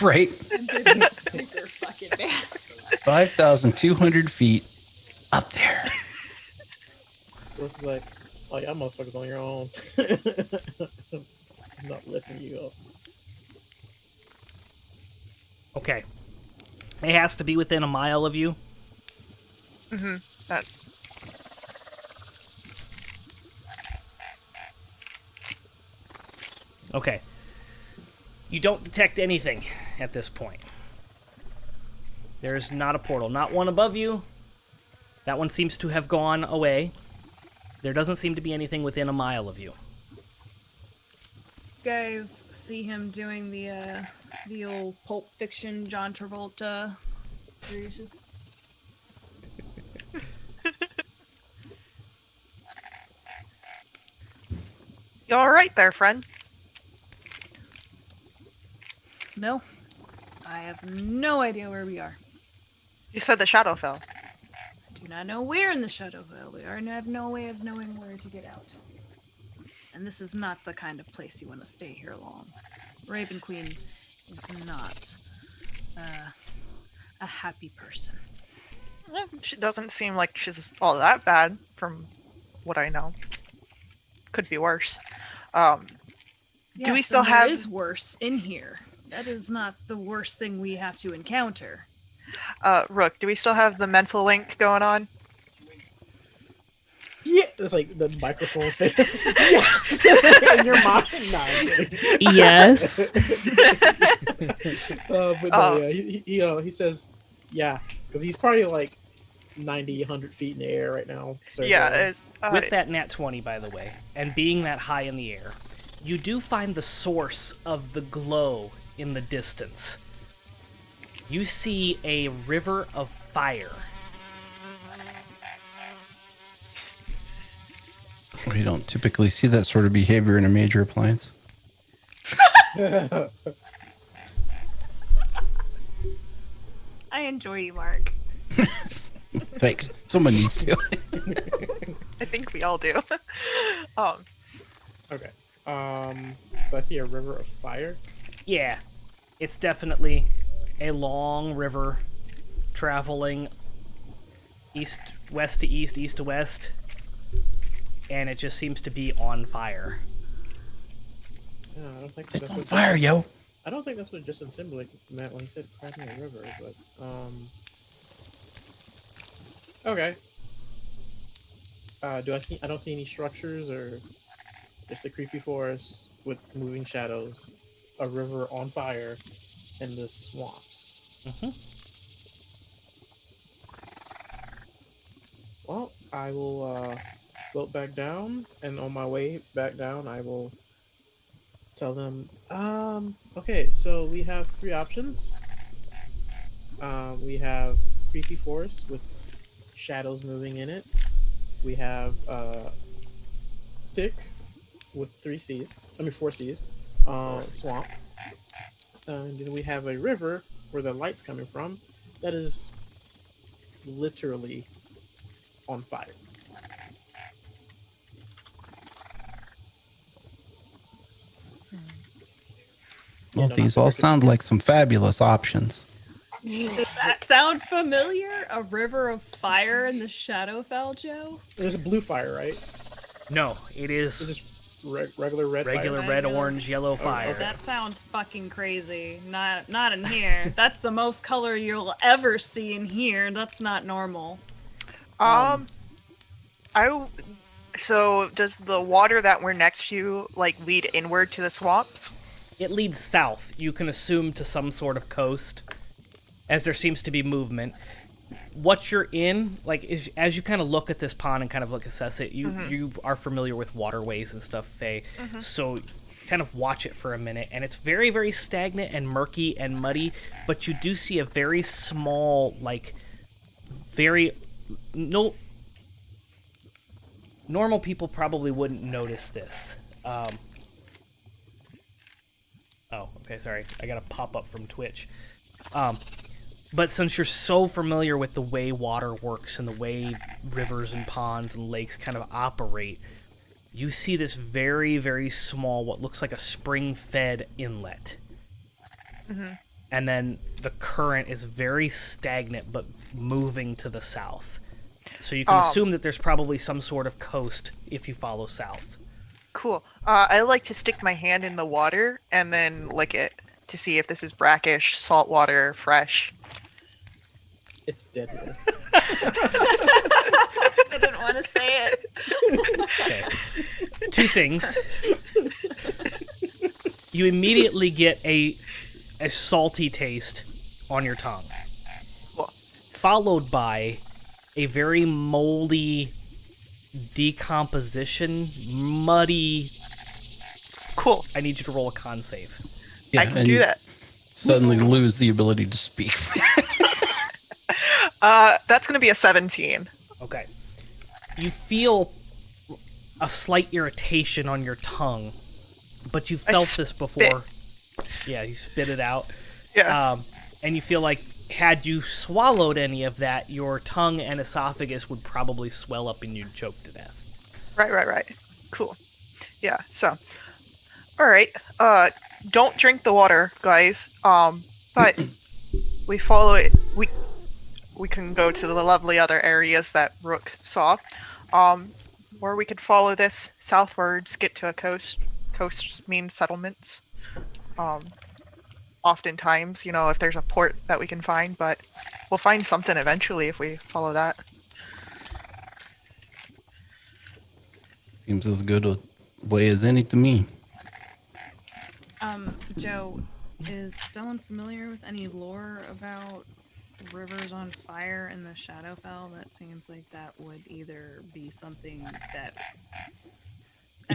Right. Super fucking bad. 5,200 feet up there. Rook's like, oh yeah, motherfuckers on your own. I'm not lifting you up. Okay. It has to be within a mile of you. That Okay. You don't detect anything at this point. There's not a portal. Not one above you. That one seems to have gone away. There doesn't seem to be anything within a mile of you. Guys see him doing the old Pulp Fiction John Travolta. Where he's just you all right there, friend? no. I have no idea where we are. You said the Shadowfell. I do not know where in the Shadowfell we are, and I have no way of knowing where to get out. And this is not the kind of place you want to stay here long. Raven Queen is not a happy person. She doesn't seem like she's all that bad from what I know. Could be worse. Do we Yes, still and have? There is worse in here. That is not the worst thing we have to encounter. Rook, do we still have the mental link going on? Yeah, it's like the microphone thing. Yes, in your mind. Nah, I'm kidding. Yes. But no, yeah, he says, yeah, because he's probably like 90, 100 feet in the air right now. Yeah, it's With that nat 20, by the way, and being that high in the air, you do find the source of the glow in the distance. You see a river of fire. We don't typically see that sort of behavior in a major appliance. I enjoy you, Mark. Thanks. Someone needs to. I think we all do. Okay. So I see a river of fire. Yeah, it's definitely a long river traveling west to east to west, and it just seems to be on fire. Yeah, I don't think It's that's on what fire, yo. I don't think that's what Justin Timberlake meant when he said crashing a river, but okay. I don't see any structures or just a creepy forest with moving shadows, a river on fire, and the swamps. Well, I will float back down, and on my way back down, I will tell them, okay, so we have 3 options. We have creepy forest with shadows moving in it. We have thick with 4 C's, swamp. And then we have a river where the light's coming from that is literally on fire. Well, no, these not all particular. sound like some fabulous options. Does that sound familiar? A river of fire in the Shadowfell, Joe? There's a blue fire, right? No, it It's is just regular red regular fire. red, Regular. orange, yellow fire. okay. That sounds fucking crazy. Not in here. That's the most color you'll ever see in here. That's not normal. So does the water that we're next to like lead inward to the swamps? It leads south. You can assume to some sort of coast, as there seems to be movement. What you're in, like, as you kind of look at this pond and kind of assess it, you are familiar with waterways and stuff, Faye. So kind of watch it for a minute, and it's very, very stagnant and murky and muddy, but you do see a very small, like, normal people probably wouldn't notice this. Oh, okay, sorry. I got a pop-up from Twitch. But since you're so familiar with the way water works and the way rivers and ponds and lakes kind of operate, you see this very, very small, what looks like a spring-fed inlet. And then the current is very stagnant but moving to the south. So you can assume that there's probably some sort of coast if you follow south. Cool. I like to stick my hand in the water and then lick it to see if this is brackish, salt water, fresh. It's dead water. I didn't want to say it. Okay. Two things. You immediately get a salty taste on your tongue. Cool. Followed by a very moldy decomposition, muddy. Cool. I need you to roll a con save. Yeah, I can and do that. Suddenly lose the ability to speak. That's gonna be a 17. Okay. You feel a slight irritation on your tongue, but you felt this before. Yeah, you spit it out. Yeah. And you feel like had you swallowed any of that, your tongue and esophagus would probably swell up and you'd choke to death. Right. Cool. Yeah, so. Alright. Don't drink the water, guys. But we follow it. We can go to the lovely other areas that Rook saw. Or we could follow this southwards, get to a coast. Coasts mean settlements. Oftentimes, if there's a port that we can find, but we'll find something eventually if we follow that. Seems as good a way as any to me. Joe, is Stellan familiar with any lore about rivers on fire in the Shadowfell? That seems like that would either be something that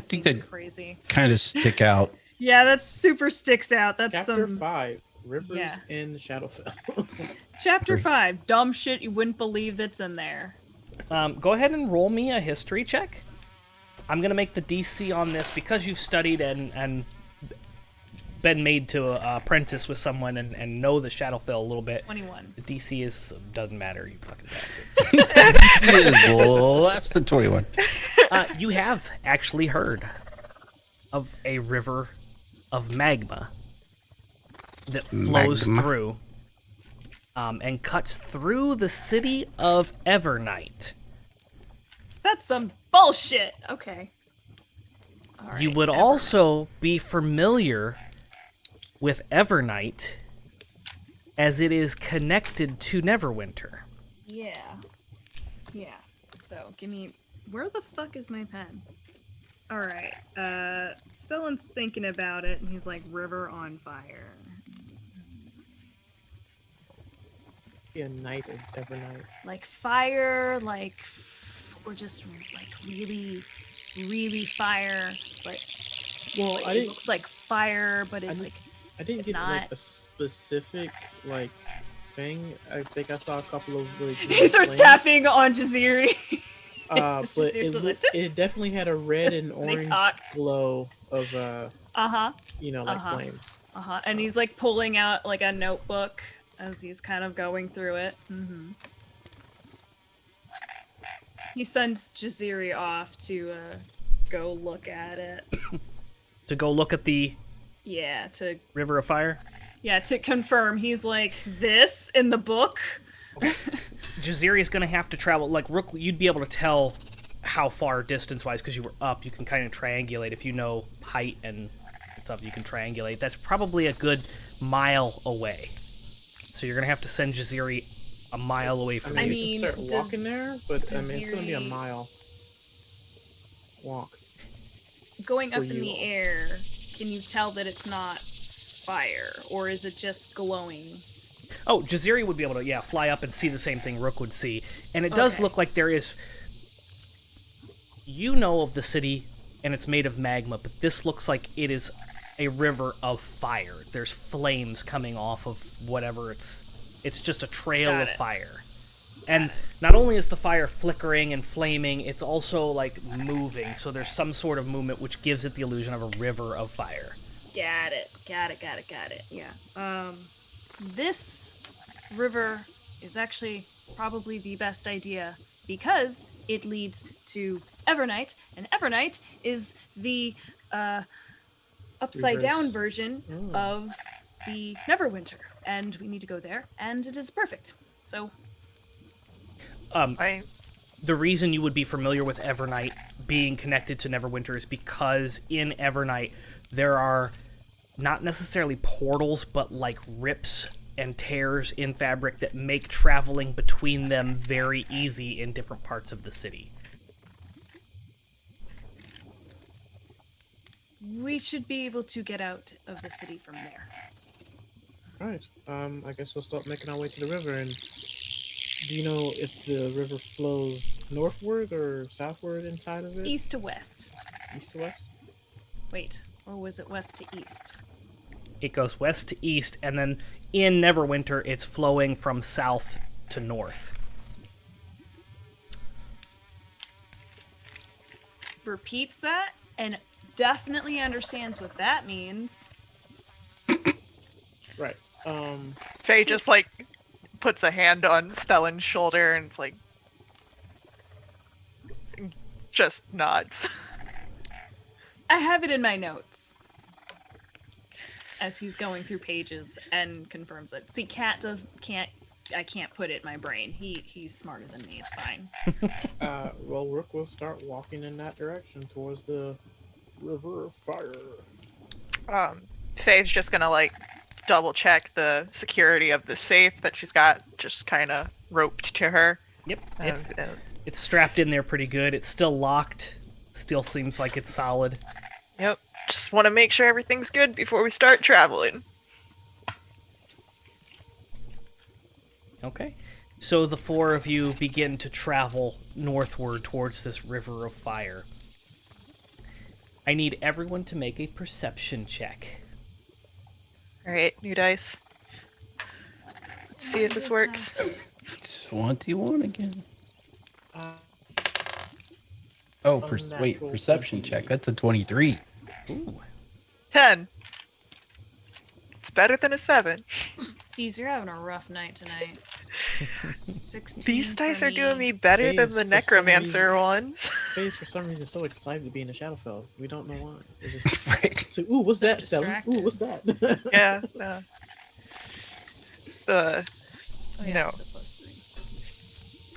think seems that- crazy. Kind of stick out. Yeah, that super sticks out. That's Chapter some 5, Rivers Yeah. in Shadowfell. Chapter 5, dumb shit you wouldn't believe that's in there. Go ahead and roll me a history check. I'm going to make the DC on this because you've studied and been made to apprentice with someone and know the Shadowfell a little bit. 21. The DC doesn't matter, you fucking bastard. It is less than 21. You have actually heard of a river of magma that flows Magma. through and cuts through the city of Evernight. That's some bullshit. Okay. All You right, would also be familiar with Evernight as it is connected to Neverwinter. Yeah. So, where the fuck is my pen? Alright, Stellan's thinking about it, and he's like, river on fire. Be a night of Evernight. Like fire, or just like really, really fire, but Well, like, I it didn't. looks like fire, but it's like I didn't get not- like a specific thing. I think I saw a couple of really. he starts flames. tapping on Jaziri. But Jazir's like, it definitely had a red and They orange talk. glow of Uh-huh. flames. Uh-huh. And he's like pulling out like a notebook as he's kind of going through it. Mm-hmm. He sends Jaziri off to go look at it. To go look at the Yeah, to River of Fire? Yeah, to confirm, he's like, this in the book? Jaziri is going to have to travel. Like, Rook, you'd be able to tell how far distance-wise, because you were up. You can kind of triangulate. If you know height and stuff, you can triangulate. That's probably a good mile away. So you're going to have to send Jaziri a mile away from I you. mean, you can start walking there, but I mean, it's going to be a Jaziri- mile walk. Going up For in you the all. air, can you tell that it's not fire? Or is it just glowing? Oh, Jaziri would be able to, fly up and see the same thing Rook would see. And it does Okay. look like there is... You know of the city, and it's made of magma, but this looks like it is a river of fire. There's flames coming off of whatever it's just a trail Got of it. fire. And not only is the fire flickering and flaming, it's also, like, moving. So there's some sort of movement which gives it the illusion of a river of fire. Got it. Yeah. This river is actually probably the best idea because it leads to Evernight, and Evernight is the upside down Reverse. version of the Neverwinter, and we need to go there, and it is perfect. So, The reason you would be familiar with Evernight being connected to Neverwinter is because in Evernight there are not necessarily portals, but like rips and tears in fabric that make traveling between them very easy in different parts of the city. we should be able to get out of the city from there. Alright, I guess we'll start making our way to the river. And do you know if the river flows northward or southward inside of it? East to west. East to west? Wait, or was it west to east? It goes west to east, and then in Neverwinter it's flowing from south to north. Repeats that and definitely understands what that means. Right. Faye just like puts a hand on Stellan's shoulder and it's like just nods. I have it in my notes. As he's going through pages and confirms it. See, I can't put it in my brain. He's smarter than me, it's fine. Well, Rook will start walking in that direction towards the river of fire. Faye's just gonna like double check the security of the safe that she's got just kind of roped to her. Yep, And, it's strapped in there pretty good. It's still locked. Still seems like it's solid. yep. Just want to make sure everything's good before we start traveling. Okay. So the four of you begin to travel northward towards this river of fire. I need everyone to make a perception check. Alright, new dice. Let's see if this works. 21 again. Uh, Oh, Unnatural perception 20. check. That's a 23. Ooh. 10. It's better than a 7. Jeez, you're having a rough night tonight. 16 These dice for are doing me better Faye's than the for some necromancer reason- ones. Faye's for some reason so excited to be in a Shadowfell. We don't know why. We're just Right. so, ooh, what's that, Stellan? Distracted. Ooh, what's that? Yeah. The Oh, you yeah, know. it's a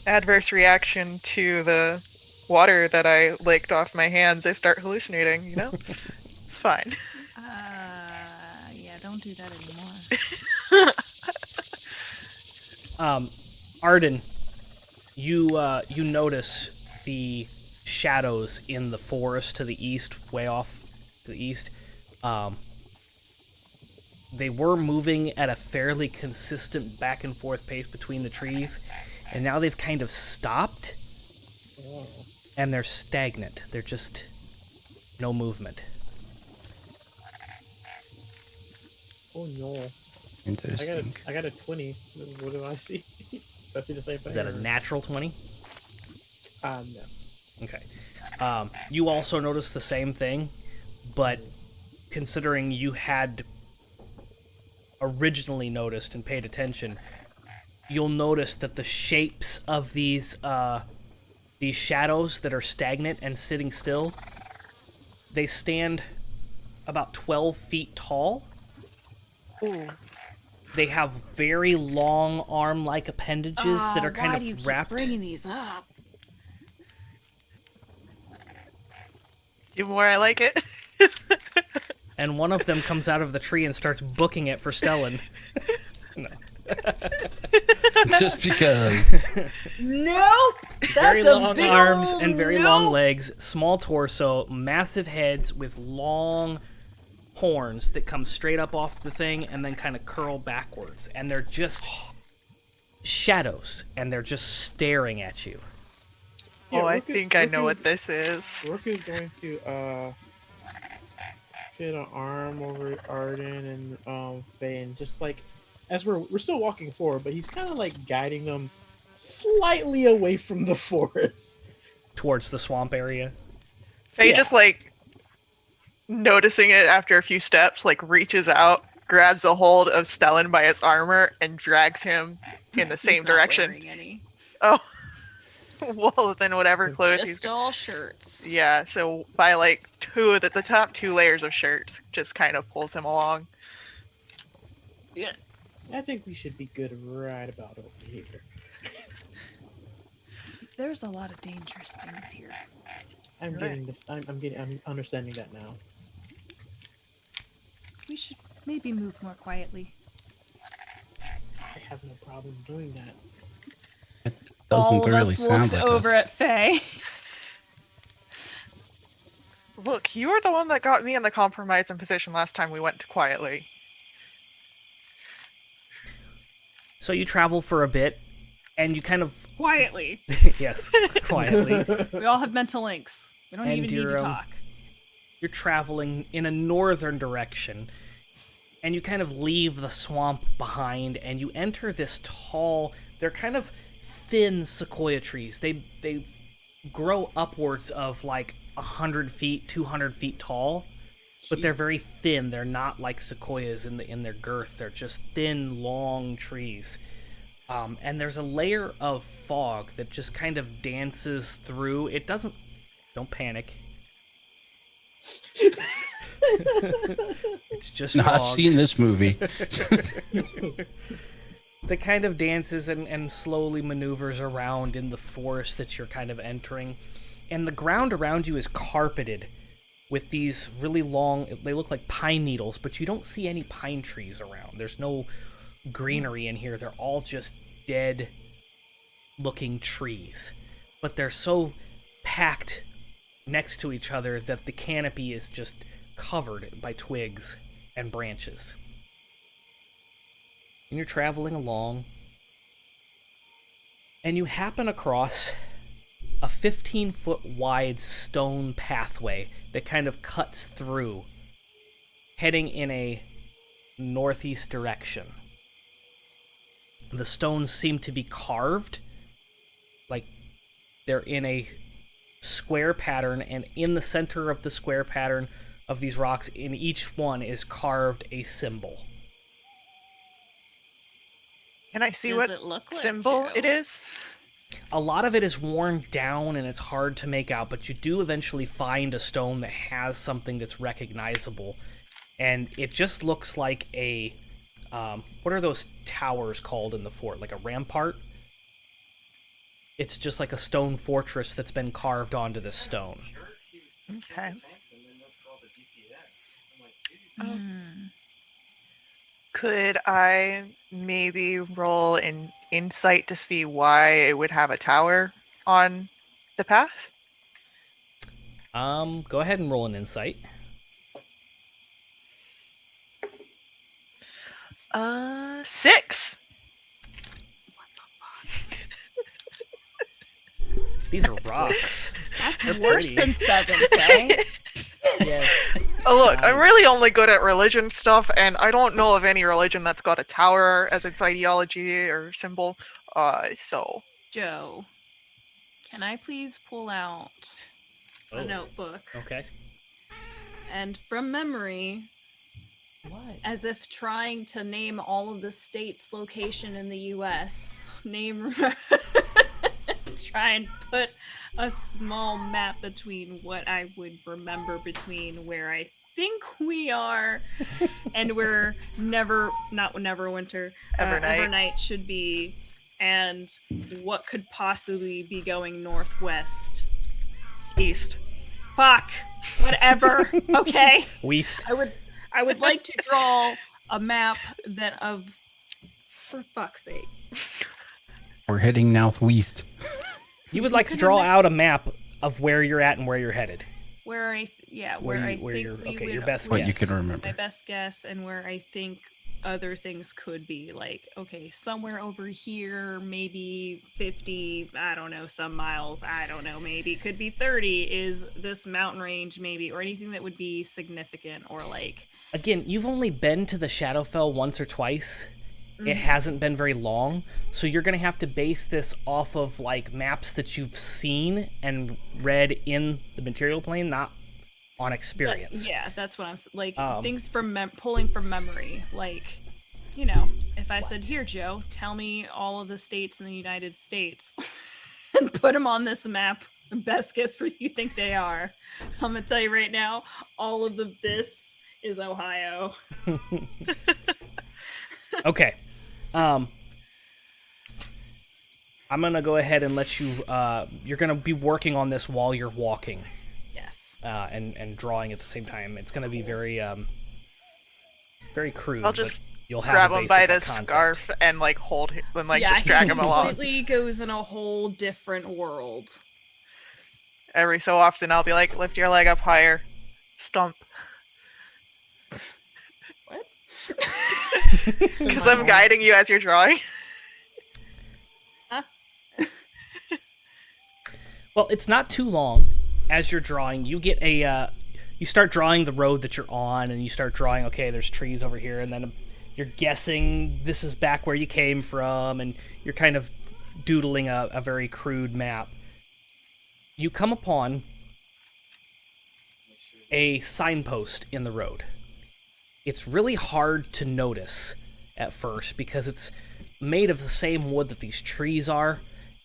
+3. adverse reaction to the water that I licked off my hands, I start hallucinating, you know? It's fine. Yeah, don't do that anymore. Arden, you notice the shadows in the forest to the east, way off to the east. They were moving at a fairly consistent back and forth pace between the trees, and now they've kind of stopped, Oh. and they're stagnant. They're just no movement. Oh no. Interesting. I got a 20. What do I see? Do I see the same thing? Is that a or- natural 20? No. Okay. You also notice the same thing, but considering you had originally noticed and paid attention, you'll notice that the shapes of these shadows that are stagnant and sitting still, they stand about 12 feet tall, Ooh. They have very long arm-like appendages that are kind why do you of keep wrapped. bringing these up? The more I like it. And one of them comes out of the tree and starts booking it for Stellan. Just because. Nope. Very That's a long big arms ol' and very nope. long legs, small torso, massive heads with long horns that come straight up off the thing and then kind of curl backwards. And they're just shadows, and they're just staring at you. Yeah, I Rook is- think I Rook know is- what this is. Rook is going to get an arm over Arden and Faye, and just like as we're still walking forward, but he's kind of like guiding them slightly away from the forest. Towards the swamp area. Faye Yeah. just like noticing it after a few steps, like reaches out, grabs a hold of Stellan by his armor, and drags him in the same He's not direction. wearing any. Oh, well then whatever clothes he's Just all shirts. yeah. So by like the top two layers of shirts, just kind of pulls him along. Yeah. I think we should be good right about over here. There's a lot of dangerous things here. I'm understanding that now. We should maybe move more quietly. I have no problem doing that. Doesn't All of really us sound looks like over us. at Faye. Look, you were the one that got me in the compromising position last time we went quietly. So you travel for a bit, and you kind of... Quietly. yes, quietly. We all have mental links. We don't And even need to you're, talk. You're traveling in a northern direction, and you kind of leave the swamp behind, and you enter this tall... They're kind of thin sequoia trees. They grow upwards of like 100 feet, 200 feet tall, but they're very thin. They're not like sequoias in their girth. They're just thin, long trees. And there's a layer of fog that just kind of dances through. It doesn't... Don't panic. It's just No, fog. I've seen this movie. That kind of dances and slowly maneuvers around in the forest that you're kind of entering. And the ground around you is carpeted with these really long... They look like pine needles, but you don't see any pine trees around. There's no greenery in here. They're all just dead-looking trees. But they're so packed next to each other that the canopy is just covered by twigs and branches. And you're traveling along, and you happen across a 15-foot wide stone pathway that kind of cuts through, heading in a northeast direction. The stones seem to be carved, like they're in a square pattern, and in the center of the square pattern of these rocks, in each one is carved a symbol. Can I see Does what it look like, symbol Joe? it is? A lot of it is worn down and it's hard to make out, but you do eventually find a stone that has something that's recognizable. And it just looks like a... what are those towers called in the fort? Like a rampart? It's just like a stone fortress that's been carved onto this stone. Okay. Could I maybe roll an insight to see why it would have a tower on the path? Go ahead and roll an insight. 6. These are rocks. That's They're worse pretty. than 7, Faye. Yes. Oh look, I'm really only good at religion stuff, and I don't know of any religion that's got a tower as its ideology or symbol. So Joe, can I please pull out Oh, a notebook? okay. And from memory, What? as if trying to name all of the states' location in the U.S., try and put a small map between what I would remember between where I think we are, and we're not Neverwinter. Evernight should be, and what could possibly be going northwest? East. Fuck. Whatever. Okay. West. I would like to draw a map for fuck's sake. We're heading northwest. You would like to draw out a map of where you're at and where you're headed. Where your best What guess. you can remember. My best guess, and where I think other things could be. Like, okay, somewhere over here, maybe 50, I don't know, some miles, I don't know, maybe could be 30 is this mountain range, maybe, or anything that would be significant, or like... Again, you've only been to the Shadowfell once or twice. It hasn't been very long, so you're going to have to base this off of like maps that you've seen and read in the material plane, not on experience. That's what I'm like. Things from pulling from memory, like, you know, if I said, "Here, Joe, tell me all of the states in the United States," and put them on this map. Best guess for you think they are. I'm gonna tell you right now, all of this is Ohio. Okay. I'm gonna go ahead and let you. You're gonna be working on this while you're walking. Yes. And drawing at the same time. It's gonna be very very crude. I'll just you'll have grab a him by the basic concept. scarf and like hold him, and like just drag him he along. completely goes in a whole different world. Every so often, I'll be like, "Lift your leg up higher, stomp." What? Because I'm guiding you as you're drawing. Huh? Well, it's not too long as you're drawing. You get you start drawing the road that you're on, and you start drawing, okay, there's trees over here, and then you're guessing this is back where you came from, and you're kind of doodling a very crude map. You come upon a signpost in the road. It's really hard to notice at first because it's made of the same wood that these trees are,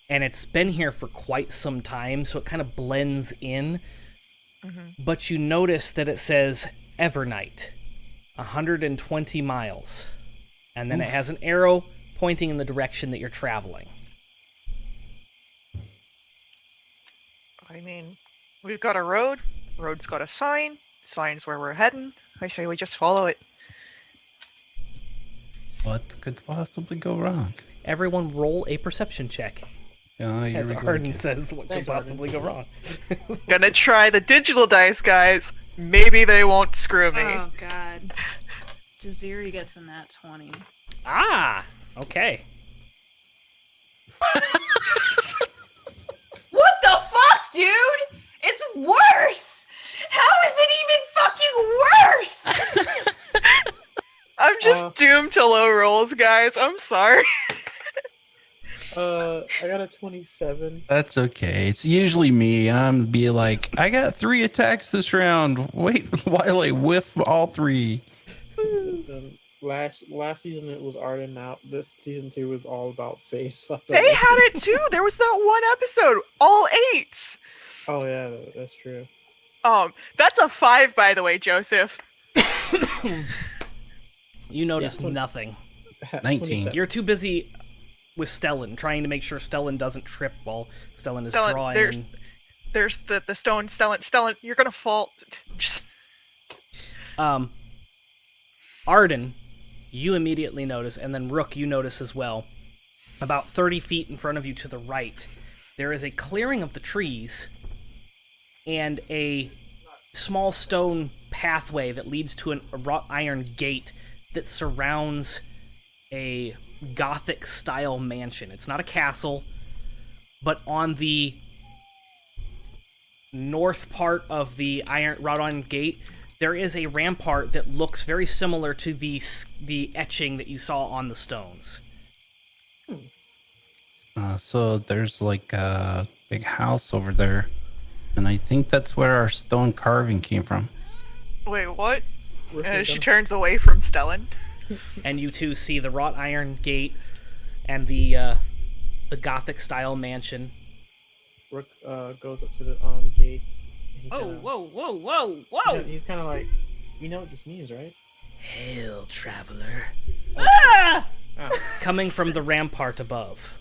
and it's been here for quite some time, so it kind of blends in. But you notice that it says Evernight, 120 miles, and then it has an arrow pointing in the direction that you're traveling. I mean, we've got a road. Road's got a sign. Sign's where we're heading. I say we just follow it. What could possibly go wrong? Everyone roll a perception check. Here As we go Arden again. says, what Thanks, could Arden. possibly go wrong? Gonna try the digital dice, guys. Maybe they won't screw me. Oh god. Jaziri gets in that 20. Ah, okay. What the fuck, dude? It's worse! How is it even fucking worse? I'm just doomed to low rolls, guys. I'm sorry. I got a 27. That's okay. It's usually me. I'm be like, I got 3 attacks this round. Wait while I whiff all 3. Then last season it was Arden. Now this season 2 is all about Faye. So They had it too. There was that one episode, all 8s. Oh yeah, that's true. That's a 5, by the way, Joseph. You notice Yeah. nothing. 19. 27. You're too busy with Stellan, trying to make sure Stellan doesn't trip while Stellan is Stellan, drawing. there's the stone. Stellan, you're gonna fall. Just Arden, you immediately notice, and then Rook, you notice as well. About 30 feet in front of you to the right, there is a clearing of the trees and a small stone pathway that leads to a wrought iron gate that surrounds a Gothic-style mansion. It's not a castle, but on the north part of the wrought iron gate, there is a rampart that looks very similar to the etching that you saw on the stones. So there's like a big house over there, and I think that's where our stone carving came from. wait, what? Rook And is she gonna- turns away from Stellan. And you two see the wrought iron gate and the Gothic-style mansion. Rook goes up to the gate. and he Whoa, kinda- whoa, whoa, whoa, whoa! He's kind of like You know what this means, right? Hail, traveler. Ah! Coming from the rampart above.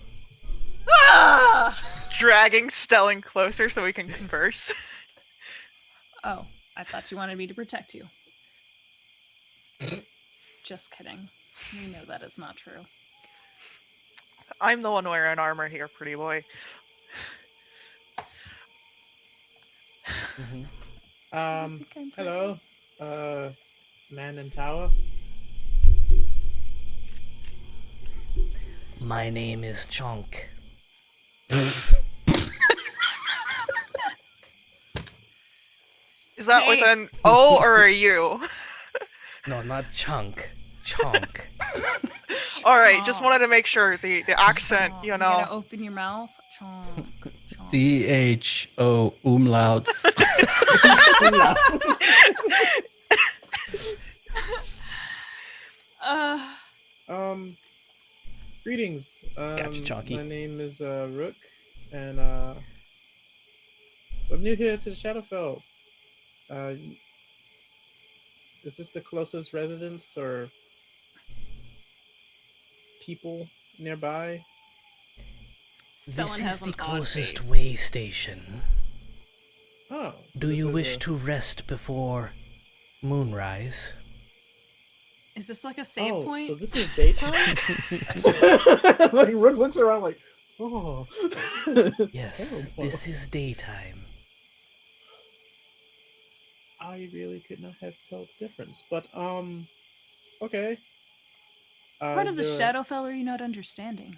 Ah! Dragging Stellan closer so we can converse. Oh, I thought you wanted me to protect you. Just kidding. We know that is not true. I'm the one wearing armor here, pretty boy. Mhm. I think I'm pretty. Hello, man in tower. My name is Chonk. Is that Hey. with an O or a U? No, not Chunk. Chonk. Alright, just Chomp. wanted to make sure the accent, Chomp. you You know. gotta open your mouth. Chomp. Chomp. DHO umlauts. Greetings. Gotcha, Chalky. My name is Rook, and I'm new here to the Shadowfell. Is this the closest residence or people nearby? Stellan This has is an the odd closest face. way station. Oh. Do you wish to rest before moonrise? Is this like a save Oh, point? so this is daytime? Like Rook looks around like, oh. Yes, Terrible. this is daytime. I really could not have told the difference, but okay. Part of the is there- Shadowfell are you not understanding?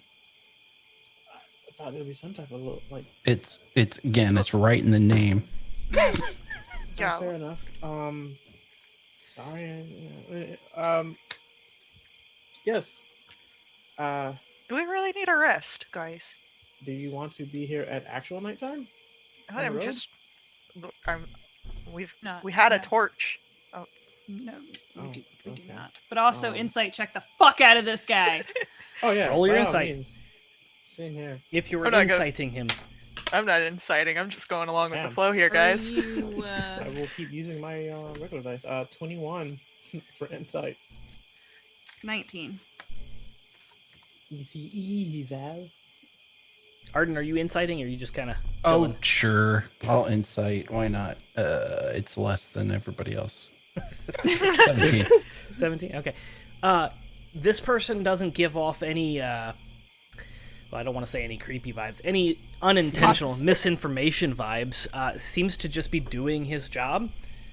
I thought there'd be some type of like. It's again, it's right in the name. Yeah. Fair enough. Sorry. Yes. Do we really need a rest, guys? Do you want to be here at actual nighttime? On the I'm road? just. No, We had a no. torch. No, we Oh, do okay. not. But also, Um, insight check the fuck out of this guy. Oh yeah. Roll your by all insight. means. Same here. If you were I'm not gonna- inciting him, I'm not inciting. I'm just going along with the Damn. flow here, guys. Are you, I will keep using my regular dice. 21 for insight. 19. DC Val. Arden, are you inciting or are you just kind of Oh, chilling? sure. I'll insight. Why not? It's less than everybody else. 17. 17? Okay. This person doesn't give off any, well, I don't want to say any creepy vibes, any unintentional misinformation vibes. Seems to just be doing his job.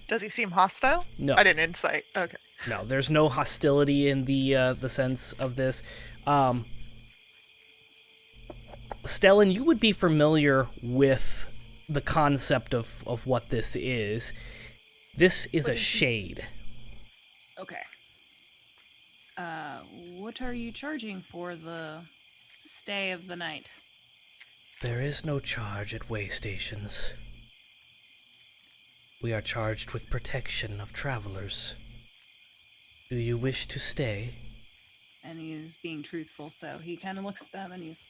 Does he seem hostile? No. I didn't insight. Okay. No, there's no hostility in the sense of this. Stellan, you would be familiar with the concept of what this is. This is a shade. Okay. What are you charging for the stay of the night? There is no charge at way stations. We are charged with protection of travelers. Do you wish to stay? And he's being truthful, so he kind of looks at them and he's...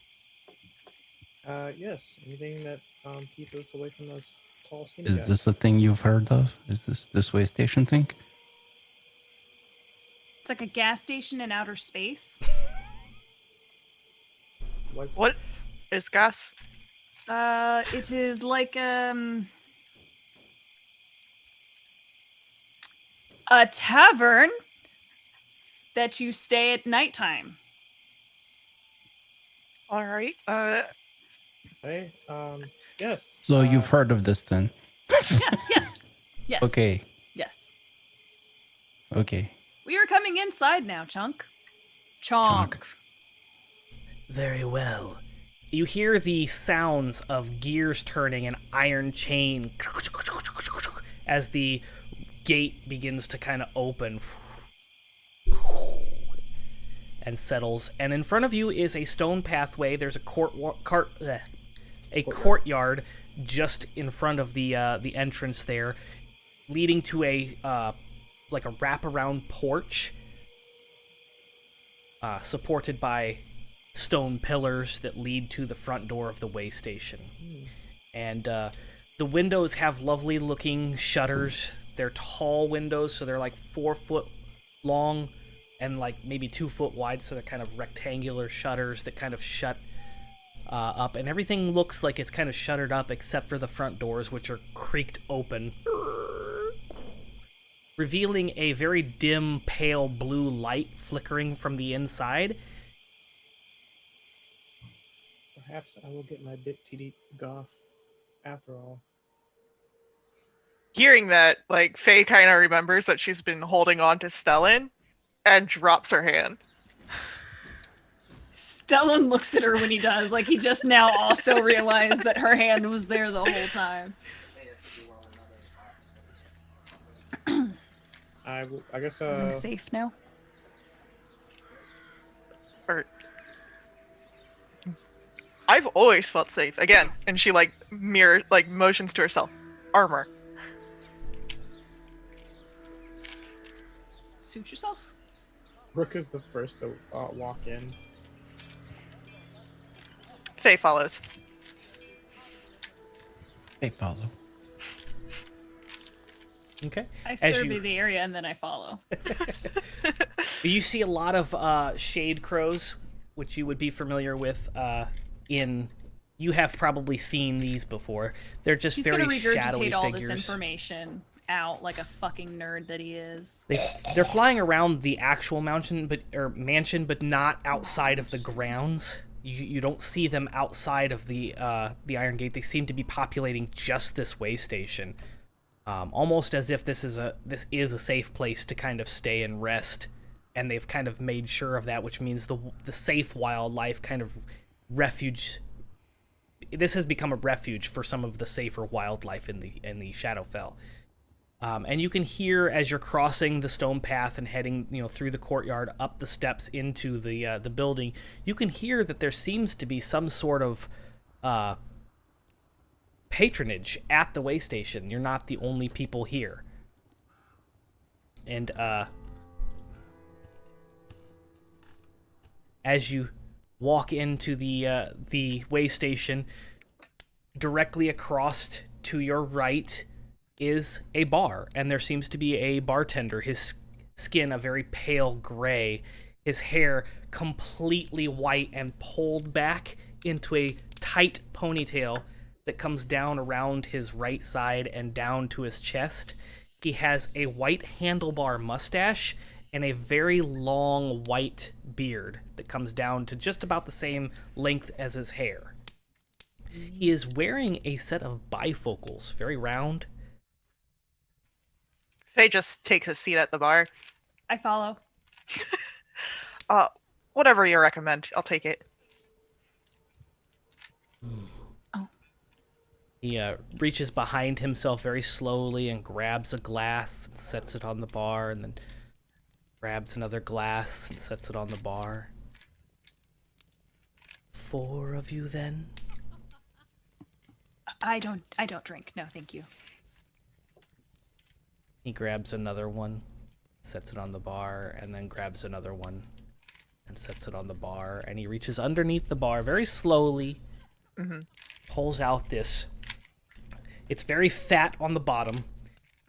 Yes. Anything that keeps us away from those tall, skinny Is guys. this a thing you've heard of? Is this way station thing? It's like a gas station in outer space. What is gas? It is like, a tavern that you stay at nighttime. All right. Hey, yes. So you've heard of this then? Yes. Okay. Yes. Okay. We are coming inside now, Chunk. Chonk. Very well. You hear the sounds of gears turning and iron chain as the gate begins to kind of open and settles. And in front of you is a stone pathway. There's a courtyard just in front of the entrance there, leading to a like a wraparound porch, supported by stone pillars that lead to the front door of the way station. And the windows have lovely looking shutters They're tall windows, so they're like 4 foot long and like maybe 2 foot wide, so they're kind of rectangular shutters that kind of shut up, and everything looks like it's kind of shuttered up except for the front doors, which are creaked open, revealing a very dim, pale blue light flickering from the inside. Perhaps I will get my bit TD goth after all. Hearing that, like, Faye kind of remembers that she's been holding on to Stellan and drops her hand. Stellan looks at her when he does, like he just now also realized that her hand was there the whole time. I guess I'm safe now. Or I've always felt safe. Again, and she like motions to herself. Armor. Suit yourself. Rook is the first to walk in. Faye follows. They follow. Okay. I As survey you- the area and then I follow. You see a lot of shade crows, which you would be familiar with you have probably seen these before. They're just He's very gonna shadowy regurgitate all figures. this information out like a fucking nerd that he is. They're flying around the actual mansion, but not outside of the grounds. You don't see them outside of the Iron Gate. They seem to be populating just this way station, almost as if this is a safe place to kind of stay and rest, and they've kind of made sure of that, which means the safe wildlife kind of refuge. This has become a refuge for some of the safer wildlife in the Shadowfell. And you can hear as you're crossing the stone path and heading, through the courtyard up the steps into the building. You can hear that there seems to be some sort of patronage at the way station. You're not the only people here. And as you walk into the way station, directly across to your right is a bar, and there seems to be a bartender. His skin a very pale gray, his hair completely white and pulled back into a tight ponytail that comes down around his right side and down to his chest. He has a white handlebar mustache and a very long white beard that comes down to just about the same length as his hair. He is wearing a set of bifocals, very round. Faye just takes a seat at the bar. I follow. Whatever you recommend, I'll take it. Oh. He reaches behind himself very slowly and grabs a glass and sets it on the bar, and then grabs another glass and sets it on the bar. 4 of you, then? I don't drink. No, thank you. He grabs another one, sets it on the bar, and then grabs another one and sets it on the bar. And he reaches underneath the bar very slowly, pulls out this. It's very fat on the bottom,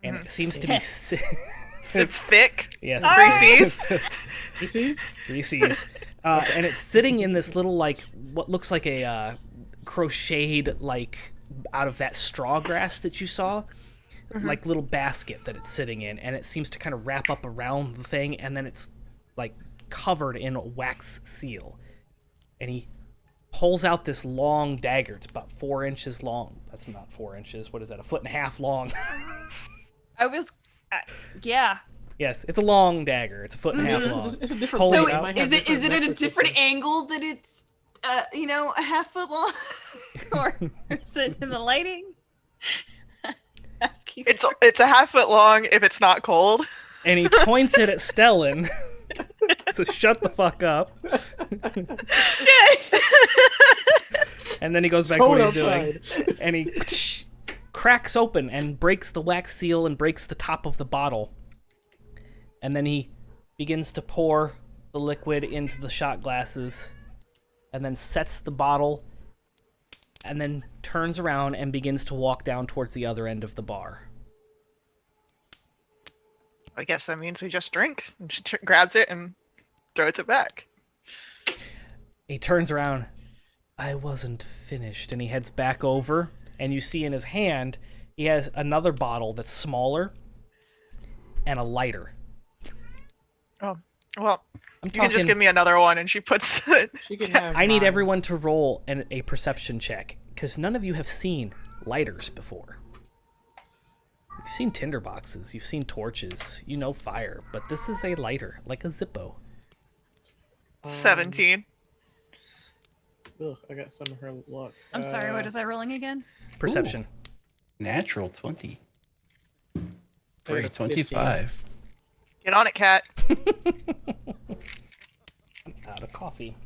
and it seems to be... It's thick. Yes. 3 C's. You see? 3 C's. And it's sitting in this little, what looks like a crocheted, out of that straw grass that you saw. Little basket that it's sitting in, and it seems to kind of wrap up around the thing, and then it's covered in a wax seal. And he pulls out this long dagger. It's about 4 inches long. That's not 4 inches. What is that? 1.5 feet long. Yeah. Yes, it's a long dagger. It's 1.5 feet long. It's a different. Hold So it up. is it at a different angle that it's a half foot long? Or is it in the lighting? Asking It's a half foot long if it's not cold. And he points it at Stellan. So shut the fuck up. And then he goes back to what he's doing. And he cracks open and breaks the wax seal and breaks the top of the bottle. And then he begins to pour the liquid into the shot glasses and then sets the bottle and then turns around and begins to walk down towards the other end of the bar. I guess that means we just drink. And she grabs it and throws it back. He turns around. I wasn't finished. And he heads back over, and you see in his hand, he has another bottle that's smaller and a lighter. Oh, well, I'm you can just give me another one, and she puts the... She can have I need mine. everyone to roll a perception check, because none of you have seen lighters before. You've seen tinderboxes, you've seen torches, you know fire, but this is a lighter, like a Zippo. 17. Ugh, I got some of her luck. I'm sorry, what is I rolling again? Perception. Natural 20. For I a got a 25. Get on it, cat. I'm out of coffee.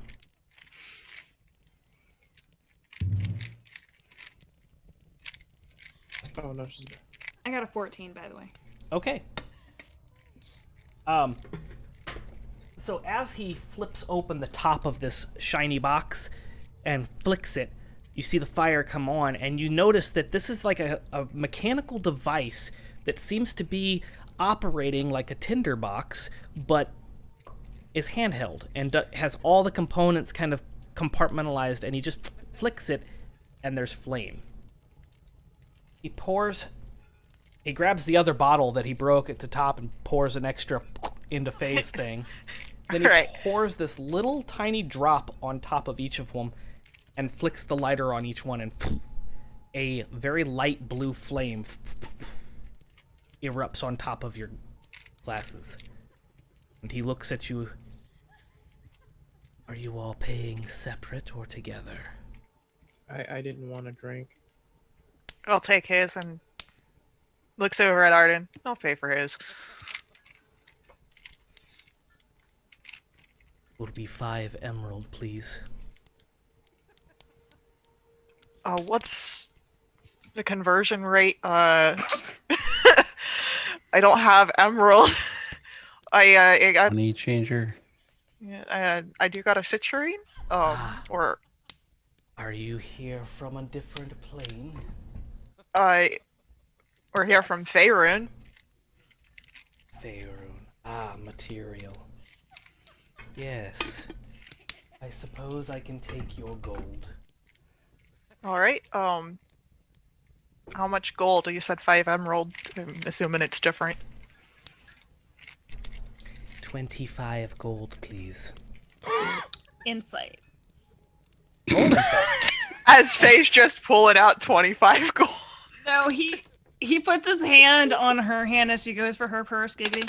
Oh no, she's back. I got a 14, by the way. Okay. So as he flips open the top of this shiny box and flicks it, you see the fire come on, and you notice that this is like a mechanical device that seems to be operating like a tinderbox, but is handheld and has all the components kind of compartmentalized, and he just flicks it, and there's flame. He grabs the other bottle that he broke at the top and pours an extra into Faye's thing. Then he Right. pours this little tiny drop on top of each of them and flicks the lighter on each one, and a very light blue flame erupts on top of your glasses. And he looks at you. Are you all paying separate or together? I didn't want to drink. I'll take his and looks over at Arden. I'll pay for his. Will be 5 emerald, please. What's the conversion rate? I don't have emerald. I got, Money changer. yeah, I do got a citrine. Or Are you here from a different plane? we're here from Faerun. Faerun. Material. Yes. I suppose I can take your gold. All right. How much gold? You said 5 emerald. I'm assuming it's different. 25 gold, please. Insight. As Faye's just pulling out 25 gold. No, he puts his hand on her hand as she goes for her purse, giggity.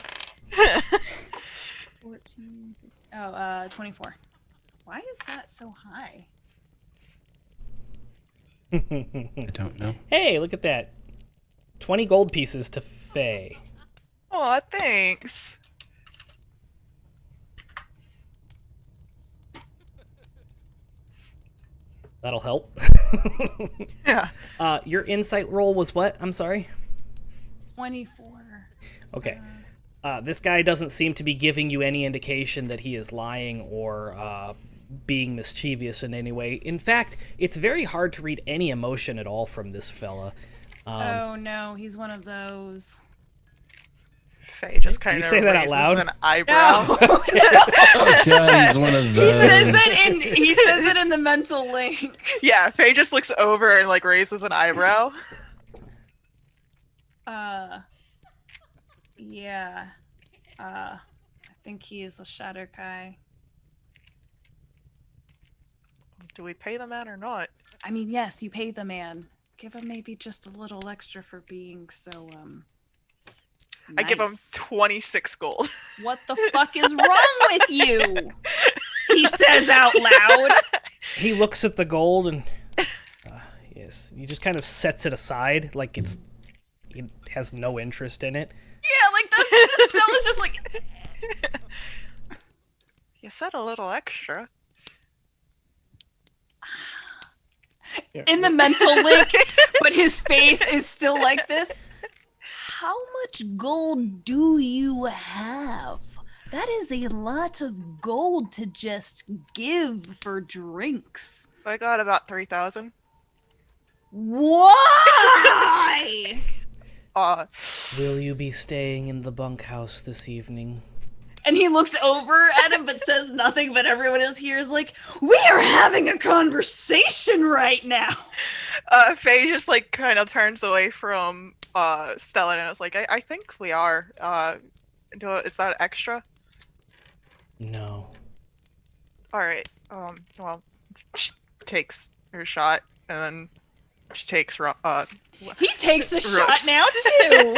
14. 24. Why is that so high? I don't know. Hey, look at that. 20 gold pieces to Faye. Aw, thanks. That'll help. Yeah. Your insight roll was what? I'm sorry? 24. Okay. This guy doesn't seem to be giving you any indication that he is lying or being mischievous in any way. In fact, it's very hard to read any emotion at all from this fella. Oh no, he's one of those. Faye just kind you of say that out raises loud? an eyebrow. No. Oh god, he's one of He says those. it in the mental link. Yeah, Faye just looks over and like raises an eyebrow. Yeah. I think he is a shadow guy. Do we pay the man or not? I mean, yes, you pay the man. Give him maybe just a little extra for being so, I give him nice. 26 gold. What the fuck is wrong with you? He says out loud. He looks at the gold and yes, he just kind of sets it aside like he has no interest in it. Yeah, like that's Stella's just like. You said a little extra. Here, In the mental link, but his face is still like this. How much gold do you have? That is a lot of gold to just give for drinks. I got about 3,000. Why? Will you be staying in the bunkhouse this evening? And he looks over at him but says nothing, but everyone else here is like, we are having a conversation right now. Faye just like kind of turns away from Stellan and is like, I think we are. Is that extra? No. Alright, well, she takes her shot, and then she takes, He takes a Rook's. shot now too.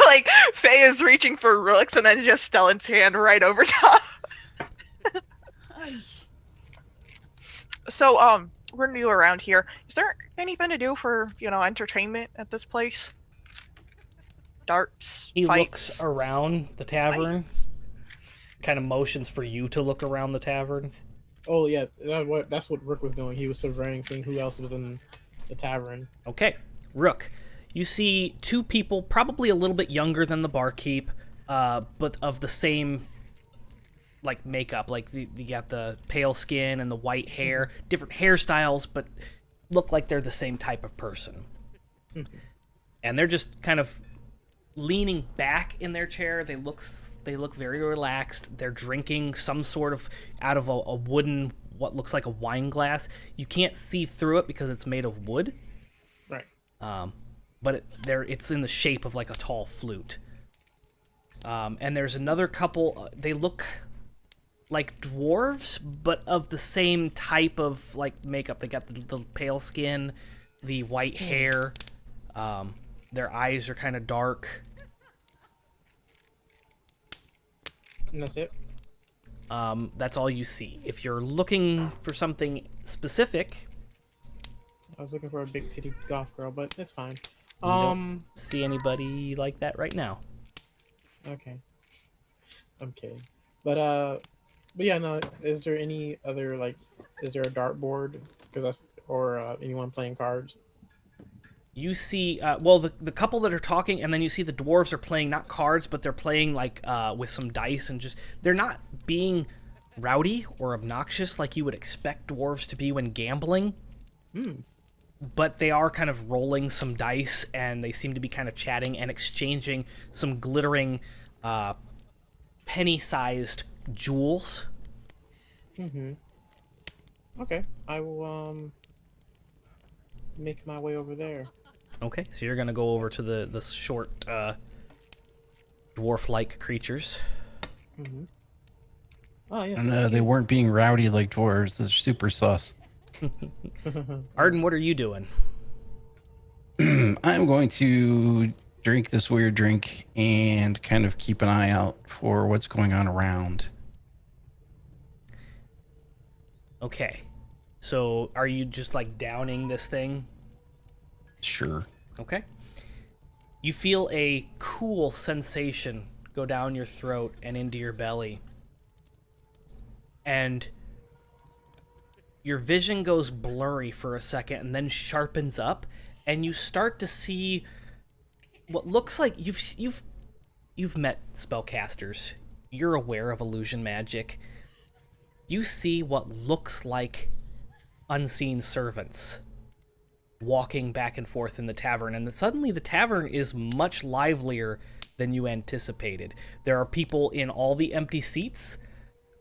Like, Faye is reaching for Rook's, and then just Stellan's hand right over top. So, we're new around here. Is there anything to do for, entertainment at this place? Darts, He fights? looks around the tavern, kind of motions for you to look around the tavern. Oh yeah, that's what Rook was doing. He was surveying, seeing who else was in the tavern. Okay, Rook, you see two people, probably a little bit younger than the barkeep, but of the same like makeup. Like you got the pale skin and the white hair, different hairstyles, but look like they're the same type of person. And they're just kind of leaning back in their chair. They look very relaxed. They're drinking some sort of out of a wooden, what looks like a wine glass. You can't see through it because it's made of wood. Right. But it's in the shape of like a tall flute. And there's another couple. They look like dwarves, but of the same type of like makeup. They got the pale skin, the white hair. Their eyes are kind of dark. And that's it. That's all you see. If you're looking for something specific, I was looking for a big titty goth girl, but it's fine. you don't see anybody like that right now. Okay. I'm kidding. But yeah, no. Is there any other is there a dartboard? Or anyone playing cards? You see, the couple that are talking, and then you see the dwarves are playing not cards, but they're playing like with some dice, and they're not being rowdy or obnoxious like you would expect dwarves to be when gambling. But they are kind of rolling some dice, and they seem to be kind of chatting and exchanging some glittering, penny-sized jewels. Okay, I will make my way over there. Okay, so you're gonna go over to the short, dwarf-like creatures. Oh yes. No, they weren't being rowdy like dwarves. They're super sus. Arden, what are you doing? I'm going to drink this weird drink and kind of keep an eye out for what's going on around. Okay, so are you just like downing this thing? Sure. Okay. You feel a cool sensation go down your throat and into your belly. And your vision goes blurry for a second and then sharpens up, and you start to see what looks like you've met spellcasters. You're aware of illusion magic. You see what looks like unseen servants walking back and forth in the tavern, and suddenly the tavern is much livelier than you anticipated. There are people in all the empty seats,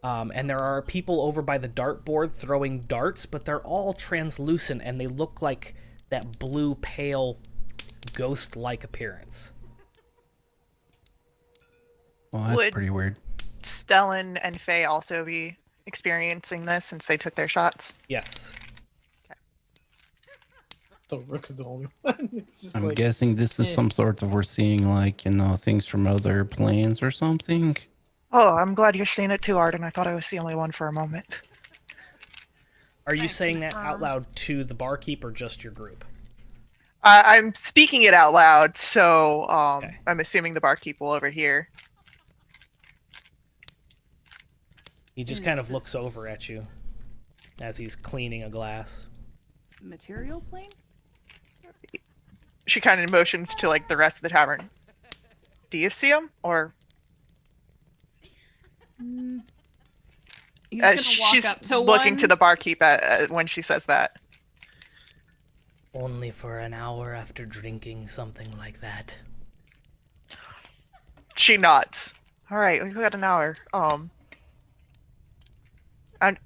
and there are people over by the dartboard throwing darts, but they're all translucent, and they look like that blue, pale, ghost-like appearance. Well, that's pretty weird. Stellan and Faye also be experiencing this since they took their shots? Yes. So Rook is the only one. It's just I'm guessing this is some sort of, we're seeing like, things from other planes or something. Oh, I'm glad you're seeing it too, Arden. I thought I was the only one for a moment. Are you saying that out loud to the barkeep or just your group? I'm speaking it out loud, so Okay. I'm assuming the barkeep will overhear. He just kind of looks over at you as he's cleaning a glass. Material plane? She kind of motions to like the rest of the tavern. Do you see him? Or He's gonna walk she's up to looking one. to the barkeep when she says that. Only for an hour after drinking something like that. She nods. All right, we've got an hour. And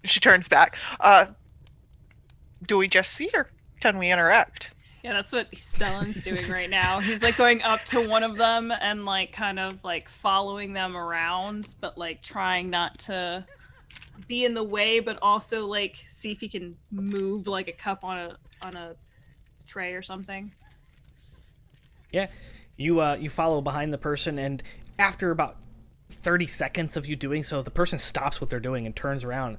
she turns back. Do we just see or can we interact? Yeah, that's what Stellan's doing right now. He's like going up to one of them and like kind of like following them around, but like trying not to be in the way, but also like see if he can move like a cup on a tray or something. Yeah, you follow behind the person, and after about 30 seconds of you doing so, the person stops what they're doing and turns around.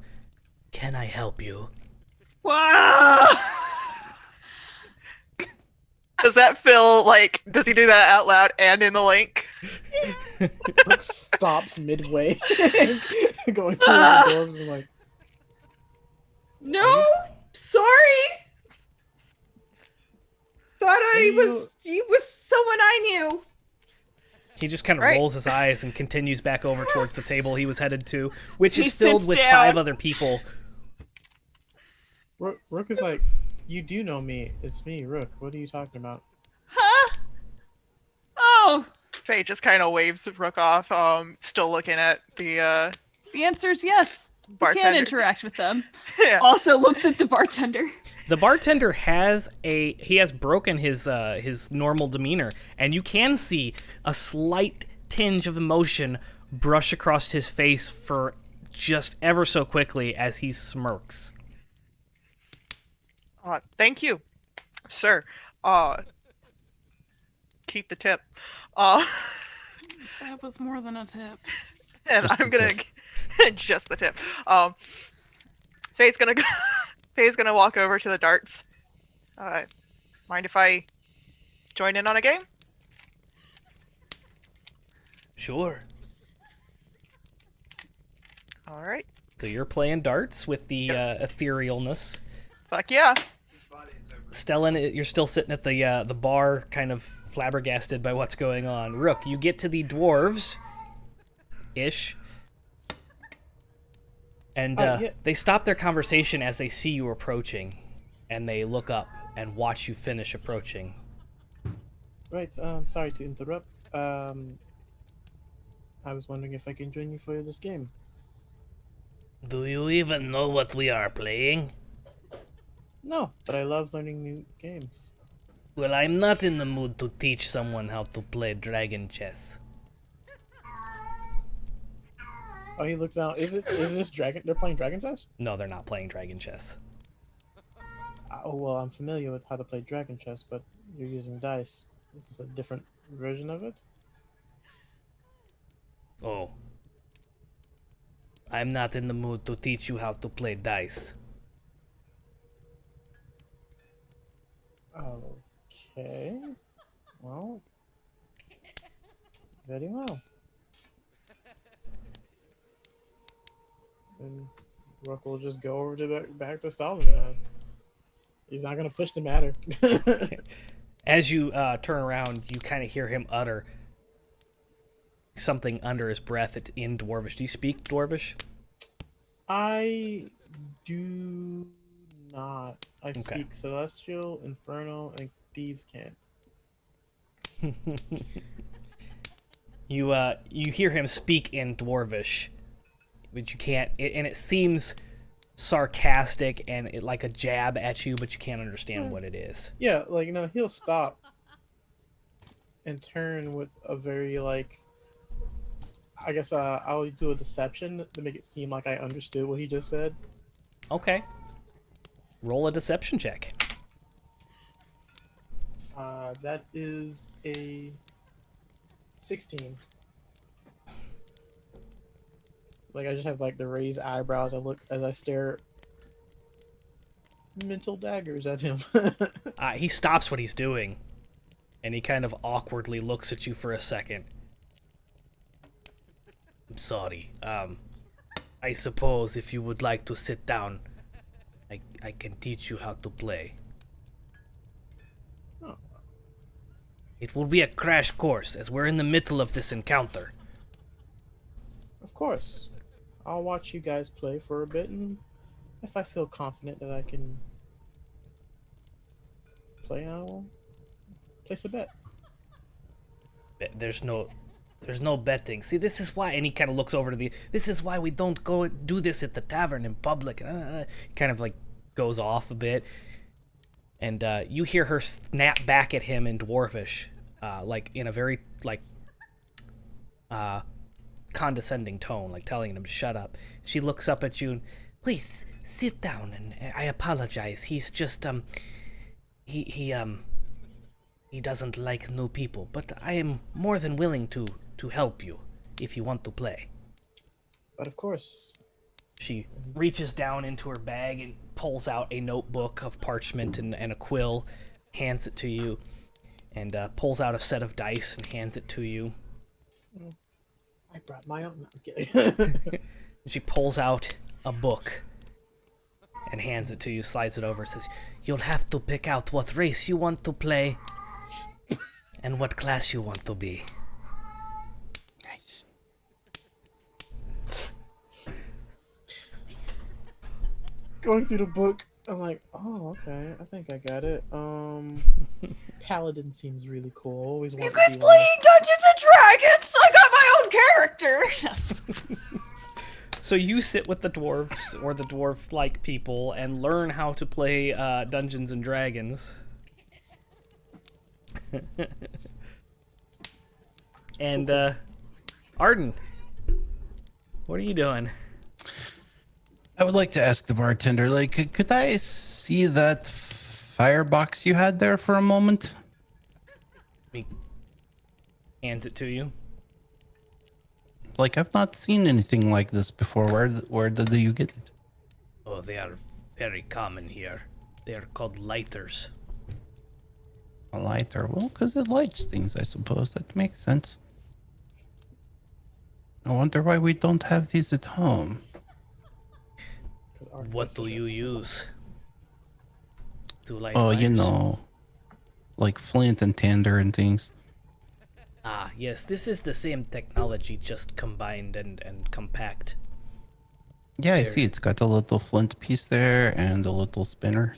Can I help you? Wow! Does that feel like, does he do that out loud and in the link? Rook stops midway, going towards the dwarves and like, No, sorry. Thought he was someone I knew. He just kind of Right. rolls his eyes and continues back over towards the table he was headed to, which He is filled sits with down. 5 other people. Rook is like, you do know me. It's me, Rook. What are you talking about? Huh? Oh, Faye just kind of waves Rook off, still looking at the the answer is yes. You bartender. can interact with them. Yeah. Also looks at the bartender. The bartender has broken his normal demeanor, and you can see a slight tinge of emotion brush across his face for just ever so quickly as he smirks. Thank you, sir. Keep the tip. That was more than a tip. And Just I'm the gonna just the tip. Faye's gonna Faye's gonna walk over to the darts. Mind if I join in on a game? Sure. All right. So you're playing darts with the etherealness. Fuck yeah. Stellan, you're still sitting at the bar, kind of flabbergasted by what's going on. Rook, you get to the dwarves, ish, and Yeah. they stop their conversation as they see you approaching, and they look up and watch you finish approaching. Right. Sorry to interrupt. I was wondering if I can join you for this game. Do you even know what we are playing? No, but I love learning new games. Well, I'm not in the mood to teach someone how to play dragon chess. Oh, he looks out. Is this dragon? They're playing dragon chess? No, they're not playing dragon chess. Oh well, I'm familiar with how to play dragon chess, but you're using dice. This is a different version of it. Oh. I'm not in the mood to teach you how to play dice. Okay. Well, very well. And Rook will just go over to back to Stellan. He's not gonna push the matter. As you turn around, you kind of hear him utter something under his breath. It's in Dwarvish. Do you speak Dwarvish? I do not. I speak Celestial, Infernal, and Thieves' Cant. You hear him speak in Dwarvish, but you can't. And it seems sarcastic and like a jab at you, but you can't understand what it is. Yeah, like he'll stop and turn with a very like. I guess I'll do a deception to make it seem like I understood what he just said. Okay. Roll a deception check. That is a 16. Like I just have like the raised eyebrows. As I stare mental daggers at him. He stops what he's doing, and he kind of awkwardly looks at you for a second. I'm sorry. I suppose if you would like to sit down, I can teach you how to play. Oh. It will be a crash course, as we're in the middle of this encounter. Of course. I'll watch you guys play for a bit, and if I feel confident that I can Place a bet. There's no betting. See, this is why, and he kind of looks over to this is why we don't go do this at the tavern in public. Kind of like goes off a bit. And you hear her snap back at him in Dwarfish, like in a very, like, condescending tone, like telling him to shut up. She looks up at you and, please, sit down, and I apologize. He's just, he doesn't like new people, but I am more than willing to help you if you want to play. But of course. She reaches down into her bag and pulls out a notebook of parchment and a quill, hands it to you, and pulls out a set of dice and hands it to you. I brought my own. No, I'm kidding. She pulls out a book and hands it to you, slides it over, says, you'll have to pick out what race you want to play and what class you want to be. Nice. Going through the book, I'm like, oh, okay, I think I got it. Paladin seems really cool. Always You wanted guys to be playing Dungeons and Dragons? I got my own character. So you sit with the dwarves or the dwarf-like people and learn how to play Dungeons and Dragons. And Arden, what are you doing? I would like to ask the bartender, like, could I see that firebox you had there for a moment? He hands it to you. Like, I've not seen anything like this before. Where did you get it? Oh, they are very common here. They are called lighters. A lighter. Well, because it lights things, I suppose. That makes sense. I wonder why we don't have these at home. What do you use to light Oh, fires? you know, like flint and tinder and things. Ah, yes, this is the same technology, just combined and compact. Yeah, I There. see. It's got a little flint piece there and a little spinner.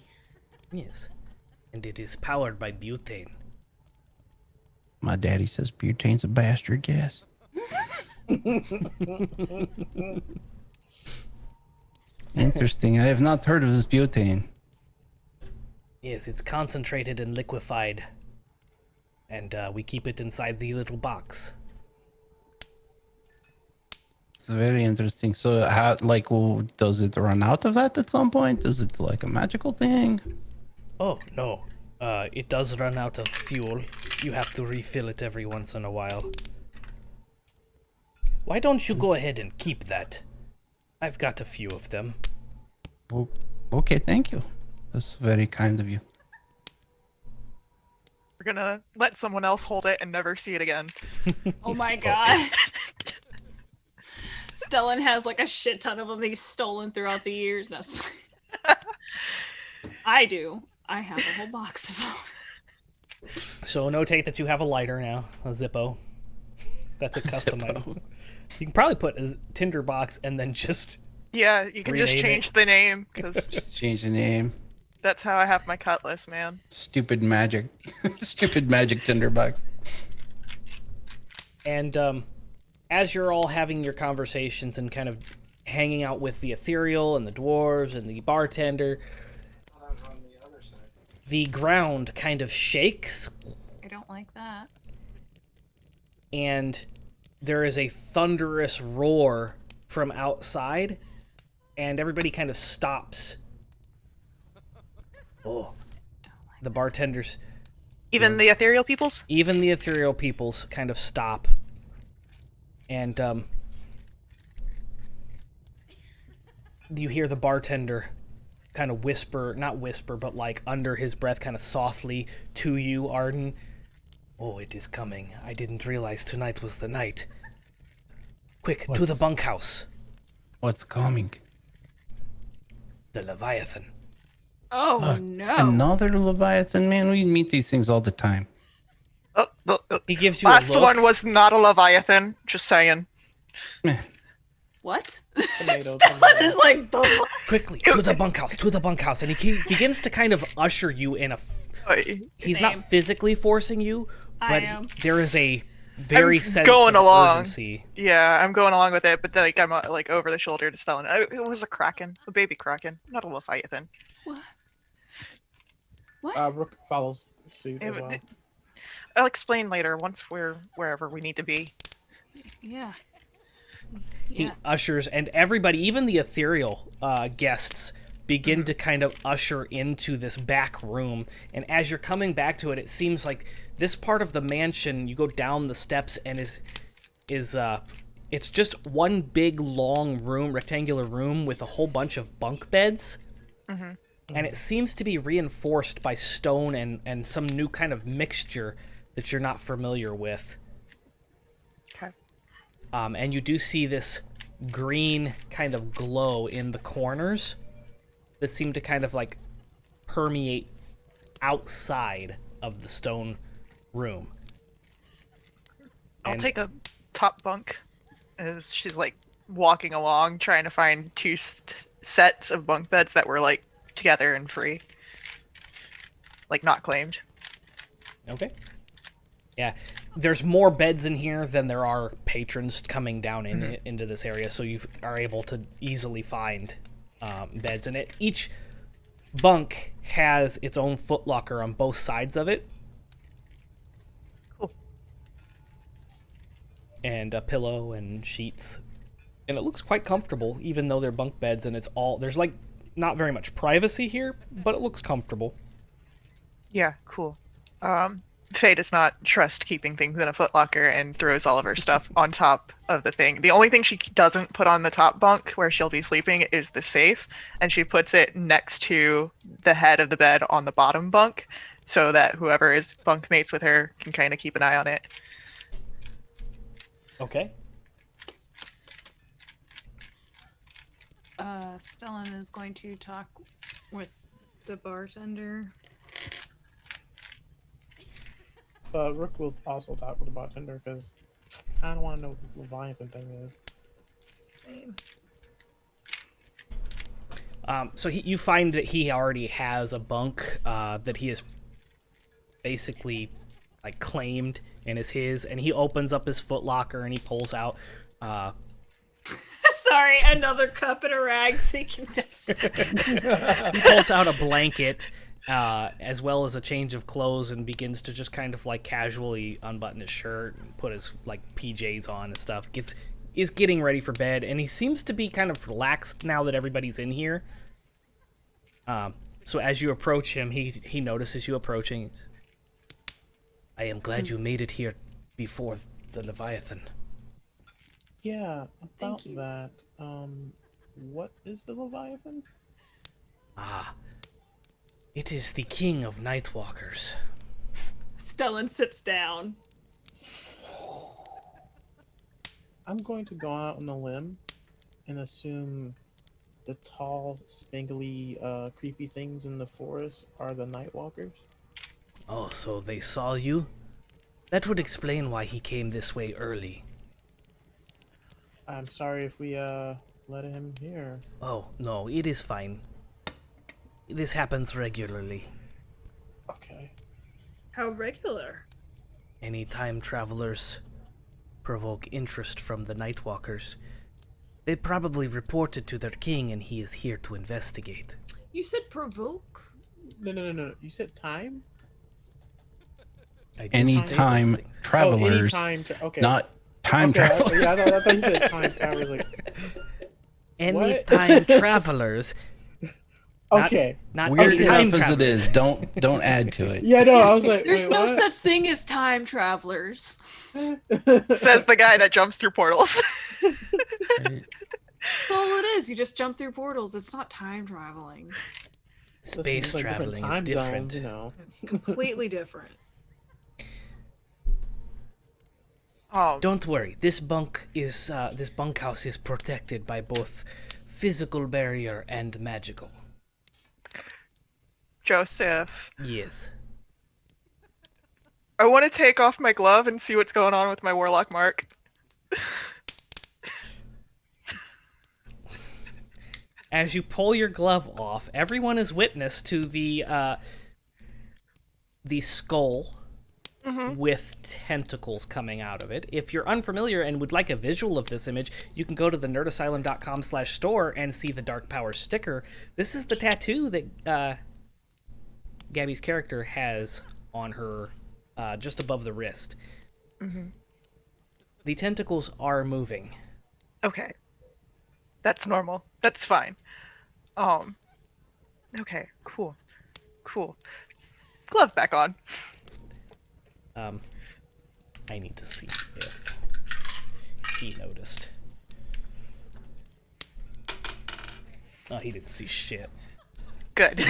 Yes. And it is powered by butane. My daddy says butane's a bastard gas. Interesting. I have not heard of this butane. Yes, it's concentrated and liquefied. And we keep it inside the little box. It's very interesting. So, how, like, does it run out of that at some point? Is it like a magical thing? Oh, no. It does run out of fuel. You have to refill it every once in a while. Why don't you go ahead and keep that? I've got a few of them. Well, okay, thank you. That's very kind of you. We're gonna let someone else hold it and never see it again. Oh my god. Stellan has like a shit ton of them he's stolen throughout the years. No, I do. I have a whole box of them. So notate that you have a lighter now, a Zippo. That's a custom Zippo. item. You can probably put a tinderbox and then just... Yeah, you can just Rename change it. the name, because Just change the name. that's how I have my cutlass, man. Stupid magic. Stupid magic tinderbox. And as you're all having your conversations and kind of hanging out with the ethereal and the dwarves and the bartender, I was on the other side. the ground kind of shakes I don't like that. and there is a thunderous roar from outside and everybody kind of stops. Oh, the bartenders, Even the ethereal peoples? even the ethereal peoples kind of stop. And you hear the bartender kind of whisper, not whisper, but like under his breath, kind of softly to you, Arden. Oh, it is coming. I didn't realize tonight was the night. Quick, to the What's- bunkhouse. What's coming? The Leviathan. Oh no. Another Leviathan, man. We meet these things all the time. Oh. He gives you Last a look. one was not a leviathan. Just saying. Meh. What? Tomato, Stellan is like, the fuck? Quickly, to the bunkhouse, and he begins to kind of usher you in a. He's not Same. physically forcing you, I but am. there is a very sense going of along. urgency. Yeah, I'm going along with it, but then like, I'm like over the shoulder to Stellan. It was a kraken, a baby kraken, not a leviathan. What? What? Rook follows suit It as w- well. I'll explain later once we're wherever we need to be. Yeah. He ushers, and everybody, even the ethereal guests, begin to kind of usher into this back room. And as you're coming back to it, it seems like this part of the mansion, you go down the steps, and it's just one big long room, rectangular room with a whole bunch of bunk beds. And it seems to be reinforced by stone and some new kind of mixture that you're not familiar with. Okay. And you do see this green kind of glow in the corners that seem to kind of like permeate outside of the stone room. I'll And- take a top bunk as she's like walking along, trying to find two sets of bunk beds that were like together and free, like not claimed. Okay. Yeah, there's more beds in here than there are patrons coming down into this area, so you are able to easily find beds. And each bunk has its own footlocker on both sides of it. Cool. And a pillow and sheets. And it looks quite comfortable, even though they're bunk beds, and there's like not very much privacy here, but it looks comfortable. Yeah, cool. Faye does not trust keeping things in a footlocker and throws all of her stuff on top of the thing. The only thing she doesn't put on the top bunk where she'll be sleeping is the safe, and she puts it next to the head of the bed on the bottom bunk so that whoever is bunk mates with her can kind of keep an eye on it. Okay. Stellan is going to talk with the bartender. Rook will also talk with the bartender because I don't want to know what this Leviathan thing is. Same. So you find that he already has a bunk that he has basically like claimed and is his, and he opens up his footlocker and he pulls out Sorry, another cup and a rag so he can just... he pulls out a blanket as well as a change of clothes and begins to just kind of like casually unbutton his shirt and put his like PJs on and stuff. Is getting ready for bed, and he seems to be kind of relaxed now that everybody's in here. So as you approach him, he notices you approaching. I am glad you made it here before the Leviathan. Yeah, about Thank you. that. What is the Leviathan? It is the king of Nightwalkers. Stellan sits down. I'm going to go out on a limb and assume the tall, spangly, creepy things in the forest are the Nightwalkers. Oh, so they saw you? That would explain why he came this way early. I'm sorry if we let him here. Oh, no, it is fine. This happens regularly. Okay. How regular? Any time travelers provoke interest from the Nightwalkers, they probably report it to their king and he is here to investigate. You said provoke? No. You said time? I did say those Anytime things. travelers, Okay. not time okay, travelers. I thought you said time travelers. Like, Anytime travelers. okay. Not Weird any time enough as it travelers. is. Don't add to it. Yeah, no, I was like, There's wait, no what? such thing as time travelers. Says the guy that jumps through portals. Right. That's all it is. You just jump through portals. It's not time traveling. Listen, Space it's like traveling is time different. zones, you know. It's completely different. Oh, Don't worry. This bunkhouse is protected by both physical barrier and magical. Joseph. Yes. I want to take off my glove and see what's going on with my warlock mark. As you pull your glove off, everyone is witness to the skull with tentacles coming out of it. If you're unfamiliar and would like a visual of this image, you can go to the nerdasylum.com/store and see the Dark Power sticker. This is the tattoo that Gabby's character has on her just above the wrist. The tentacles are moving. Okay. That's normal. That's fine. Okay, cool. Glove back on. I need to see if he noticed. Oh, he didn't see shit. Good.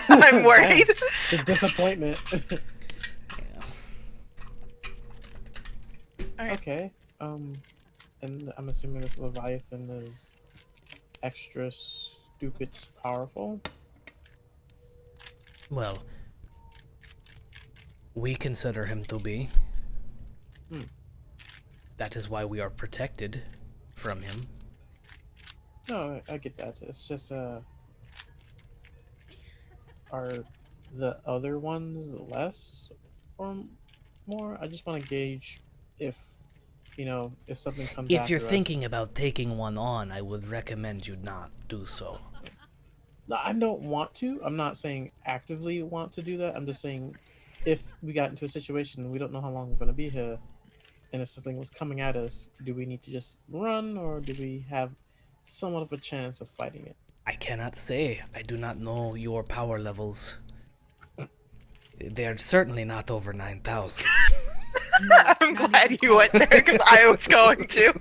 I'm worried. The disappointment. Yeah. Alright. Okay. And I'm assuming this Leviathan is extra stupid powerful. Well, we consider him to be. That is why we are protected from him. No, I get that. It's just are the other ones less or more? I just want to gauge if if something comes. If you're after us. thinking about taking one on, I would recommend you not do so. No, I don't want to. I'm not saying actively want to do that. I'm just saying if we got into a situation we don't know how long we're going to be here, and if something was coming at us, do we need to just run, or do we have somewhat of a chance of fighting it? I cannot say. I do not know your power levels. They're certainly not over 9,000. I'm glad you went there because I was going to.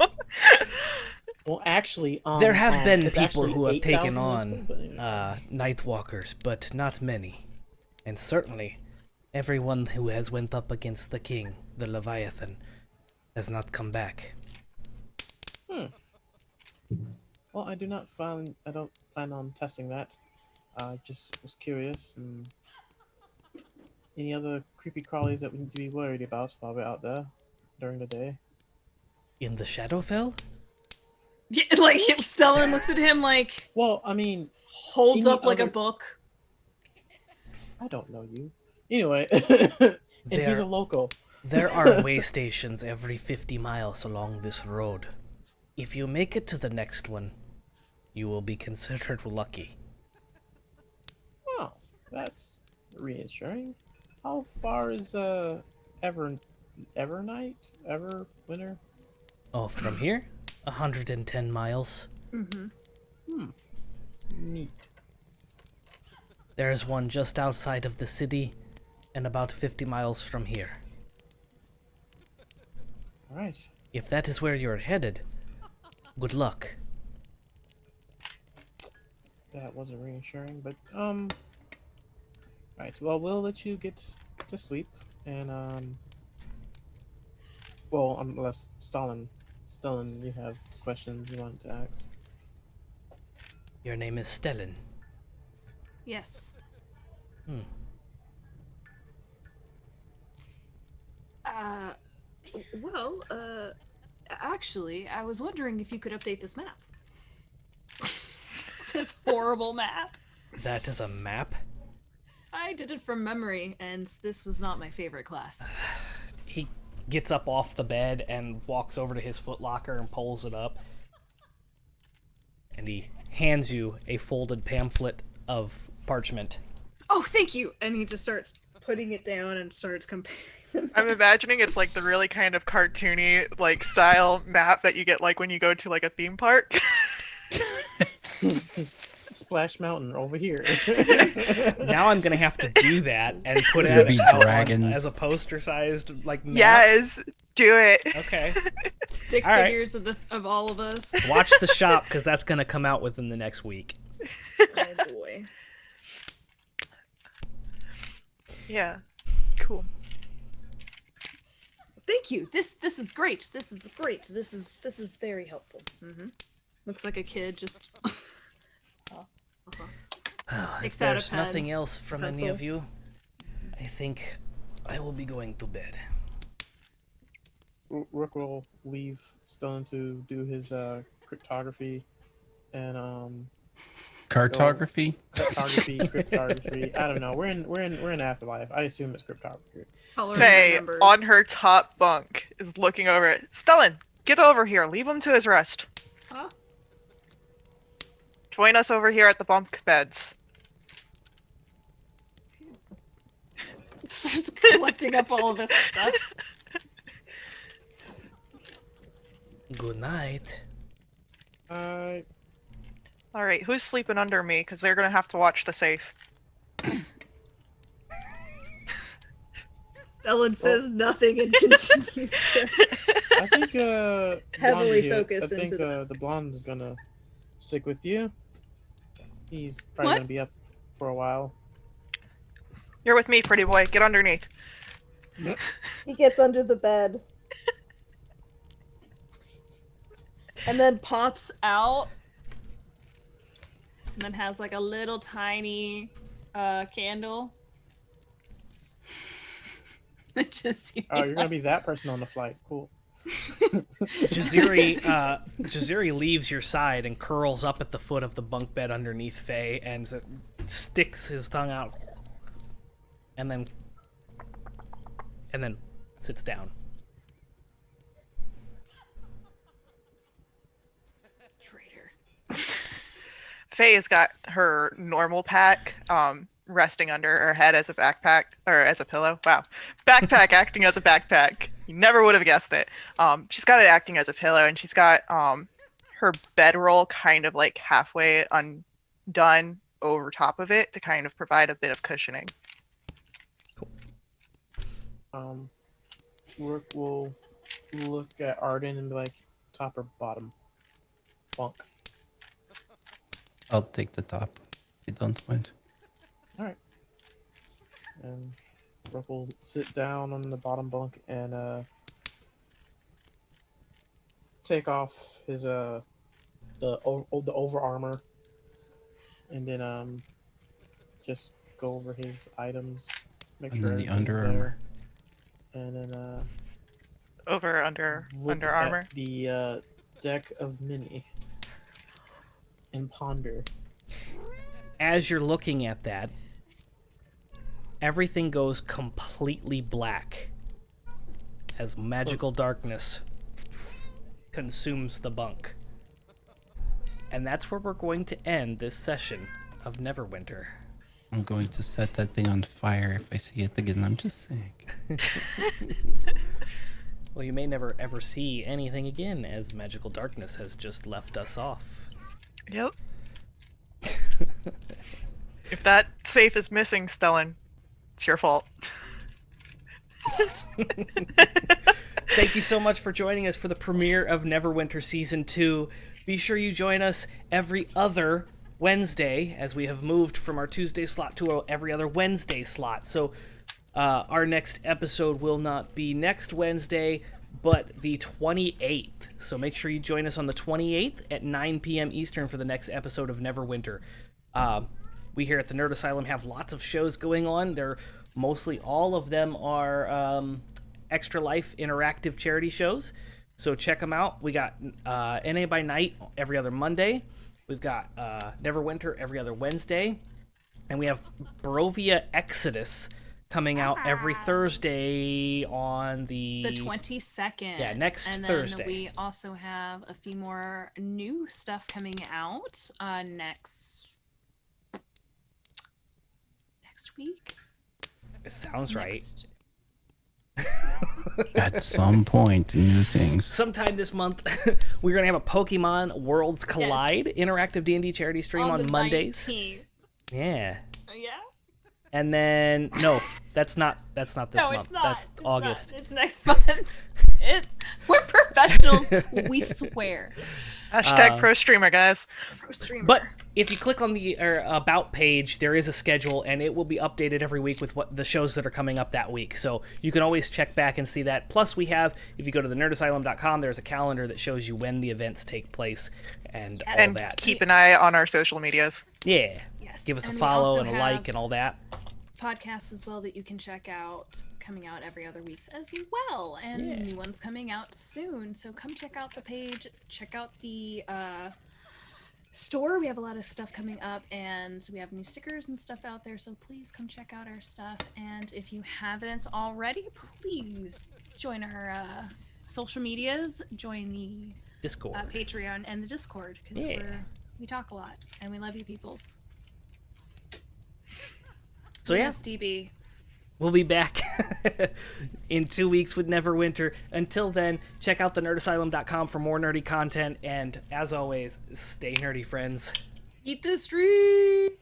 Well, actually, There have been it's people actually who have 8,000 taken this on one, but anyway. Nightwalkers, but not many. And certainly, everyone who has went up against the king, the Leviathan, has not come back. Well, I don't plan on testing that. I just was curious. And any other creepy crawlies that we need to be worried about while we're out there during the day? In the Shadowfell? Yeah, like Stellan looks at him like Well, I mean, holds any up like a other- book. I don't know you. Anyway, and he's There- a local. There are way stations every 50 miles along this road. If you make it to the next one, you will be considered lucky. Oh, that's reassuring. How far is Evernight? Everwinter? Oh, from here? 110 miles. Neat. There is one just outside of the city and about 50 miles from here. All right. If that is where you're headed, good luck. That wasn't reassuring, but right. Well, we'll let you get to sleep, and well, unless Stellan, you have questions you want to ask. Your name is Stellan. Yes. Actually, I was wondering if you could update this map. It's this horrible map. That is a map? I did it from memory, and this was not my favorite class. He gets up off the bed and walks over to his footlocker and pulls it up. And he hands you a folded pamphlet of parchment. Oh, thank you! And he just starts putting it down and starts comparing them. I'm imagining it's like the really kind of cartoony like style map that you get like when you go to like a theme park. Splash Mountain over here. Now I'm gonna have to do that and put There'll it be out dragons. as a poster-sized like map. Yes, do it. Okay. Stick All right. figures of all of us. Watch the shop because that's gonna come out within the next week. Oh boy. Yeah, cool. Thank you. This is great. This is great. This is very helpful. Looks like a kid just. If Takes out a there's pen, nothing else from any pencil. of you, I think I will be going to bed. Rook will leave Stellan to do his cryptography and Cartography. cryptography. I don't know. We're in afterlife. I assume it's cryptography. Coloring Faye, numbers. on her top bunk, is looking over at Stellan. Get over here. Leave him to his rest. Huh? Join us over here at the bunk beds. Starts collecting up all of his stuff. Good night. Uh, All right, who's sleeping under me? Because they're gonna have to watch the safe. Stellan says nothing and continues to I think heavily Blonde here- focus I think into this. the blonde is gonna stick with you. He's probably What? gonna be up for a while. You're with me, pretty boy. Get underneath. He gets under the bed. and then pops out and then has like a little tiny candle. Just Oh, you're gonna be that person on the flight. Cool. Jaziri leaves your side and curls up at the foot of the bunk bed underneath Faye and sticks his tongue out and then sits down. Traitor. Faye has got her normal pack resting under her head as a backpack, or as a pillow. Wow. Backpack acting as a backpack. You never would have guessed it. She's got it acting as a pillow, and she's got her bedroll kind of like halfway undone over top of it to kind of provide a bit of cushioning. Rook will look at Arden and be like, top or bottom? Bunk. I'll take the top. If you don't mind. Alright. And Rook will sit down on the bottom bunk and take off his the over armor and then just go over his items, make And sure then the everything's Under there. Armour. And then Under look armor. at the deck of mini and ponder. As you're looking at that, everything goes completely black as magical darkness consumes the bunk. And that's where we're going to end this session of Neverwinter. I'm going to set that thing on fire if I see it again. I'm just saying. Well, you may never ever see anything again, as magical darkness has just left us off. Yep. If that safe is missing, Stellan, it's your fault. Thank you so much for joining us for the premiere of Neverwinter Season 2. Be sure you join us every other Wednesday, as we have moved from our Tuesday slot to our every other Wednesday slot. So our next episode will not be next Wednesday, but the 28th. So make sure you join us on the 28th at 9 p.m. Eastern for the next episode of Neverwinter. We here at the Nerd Asylum have lots of shows going on. They're mostly all of them are Extra Life interactive charity shows. So check them out. We got NA by Night every other Monday. We've got Neverwinter every other Wednesday. And we have Barovia Exodus coming out every Thursday on the 22nd. Yeah, next and Thursday. Then we also have a few more new stuff coming out next week. It sounds right. At some point, new things. Sometime this month, we're gonna have a Pokemon Worlds Collide interactive D&D charity stream on the Mondays. 19th. Yeah, Yeah. and then no, that's not this No, month. it's not. That's It's August. not. It's next month. We're professionals. We swear. Hashtag pro streamer, guys. Pro streamer. But if you click on the About page, there is a schedule, and it will be updated every week with what the shows that are coming up that week. So you can always check back and see that. Plus, we have, if you go to thenerdasylum.com, there's a calendar that shows you when the events take place and all And that. keep an eye on our social medias. Yeah. Yes. Give us a And we follow also and a have like and all that. podcasts as well that you can check out, coming out every other weeks as well, and Yeah. new ones coming out soon. So come check out the page, check out the store. We have a lot of stuff coming up, and we have new stickers and stuff out there, so please come check out our stuff. And if you haven't already, please join our social medias, join the Discord. Patreon and the Discord, because we talk a lot, and we love you peoples. So yeah, Yes, DB. we'll be back in 2 weeks with Neverwinter. Until then, check out thenerdasylum.com for more nerdy content, and as always, stay nerdy, friends. Eat the street!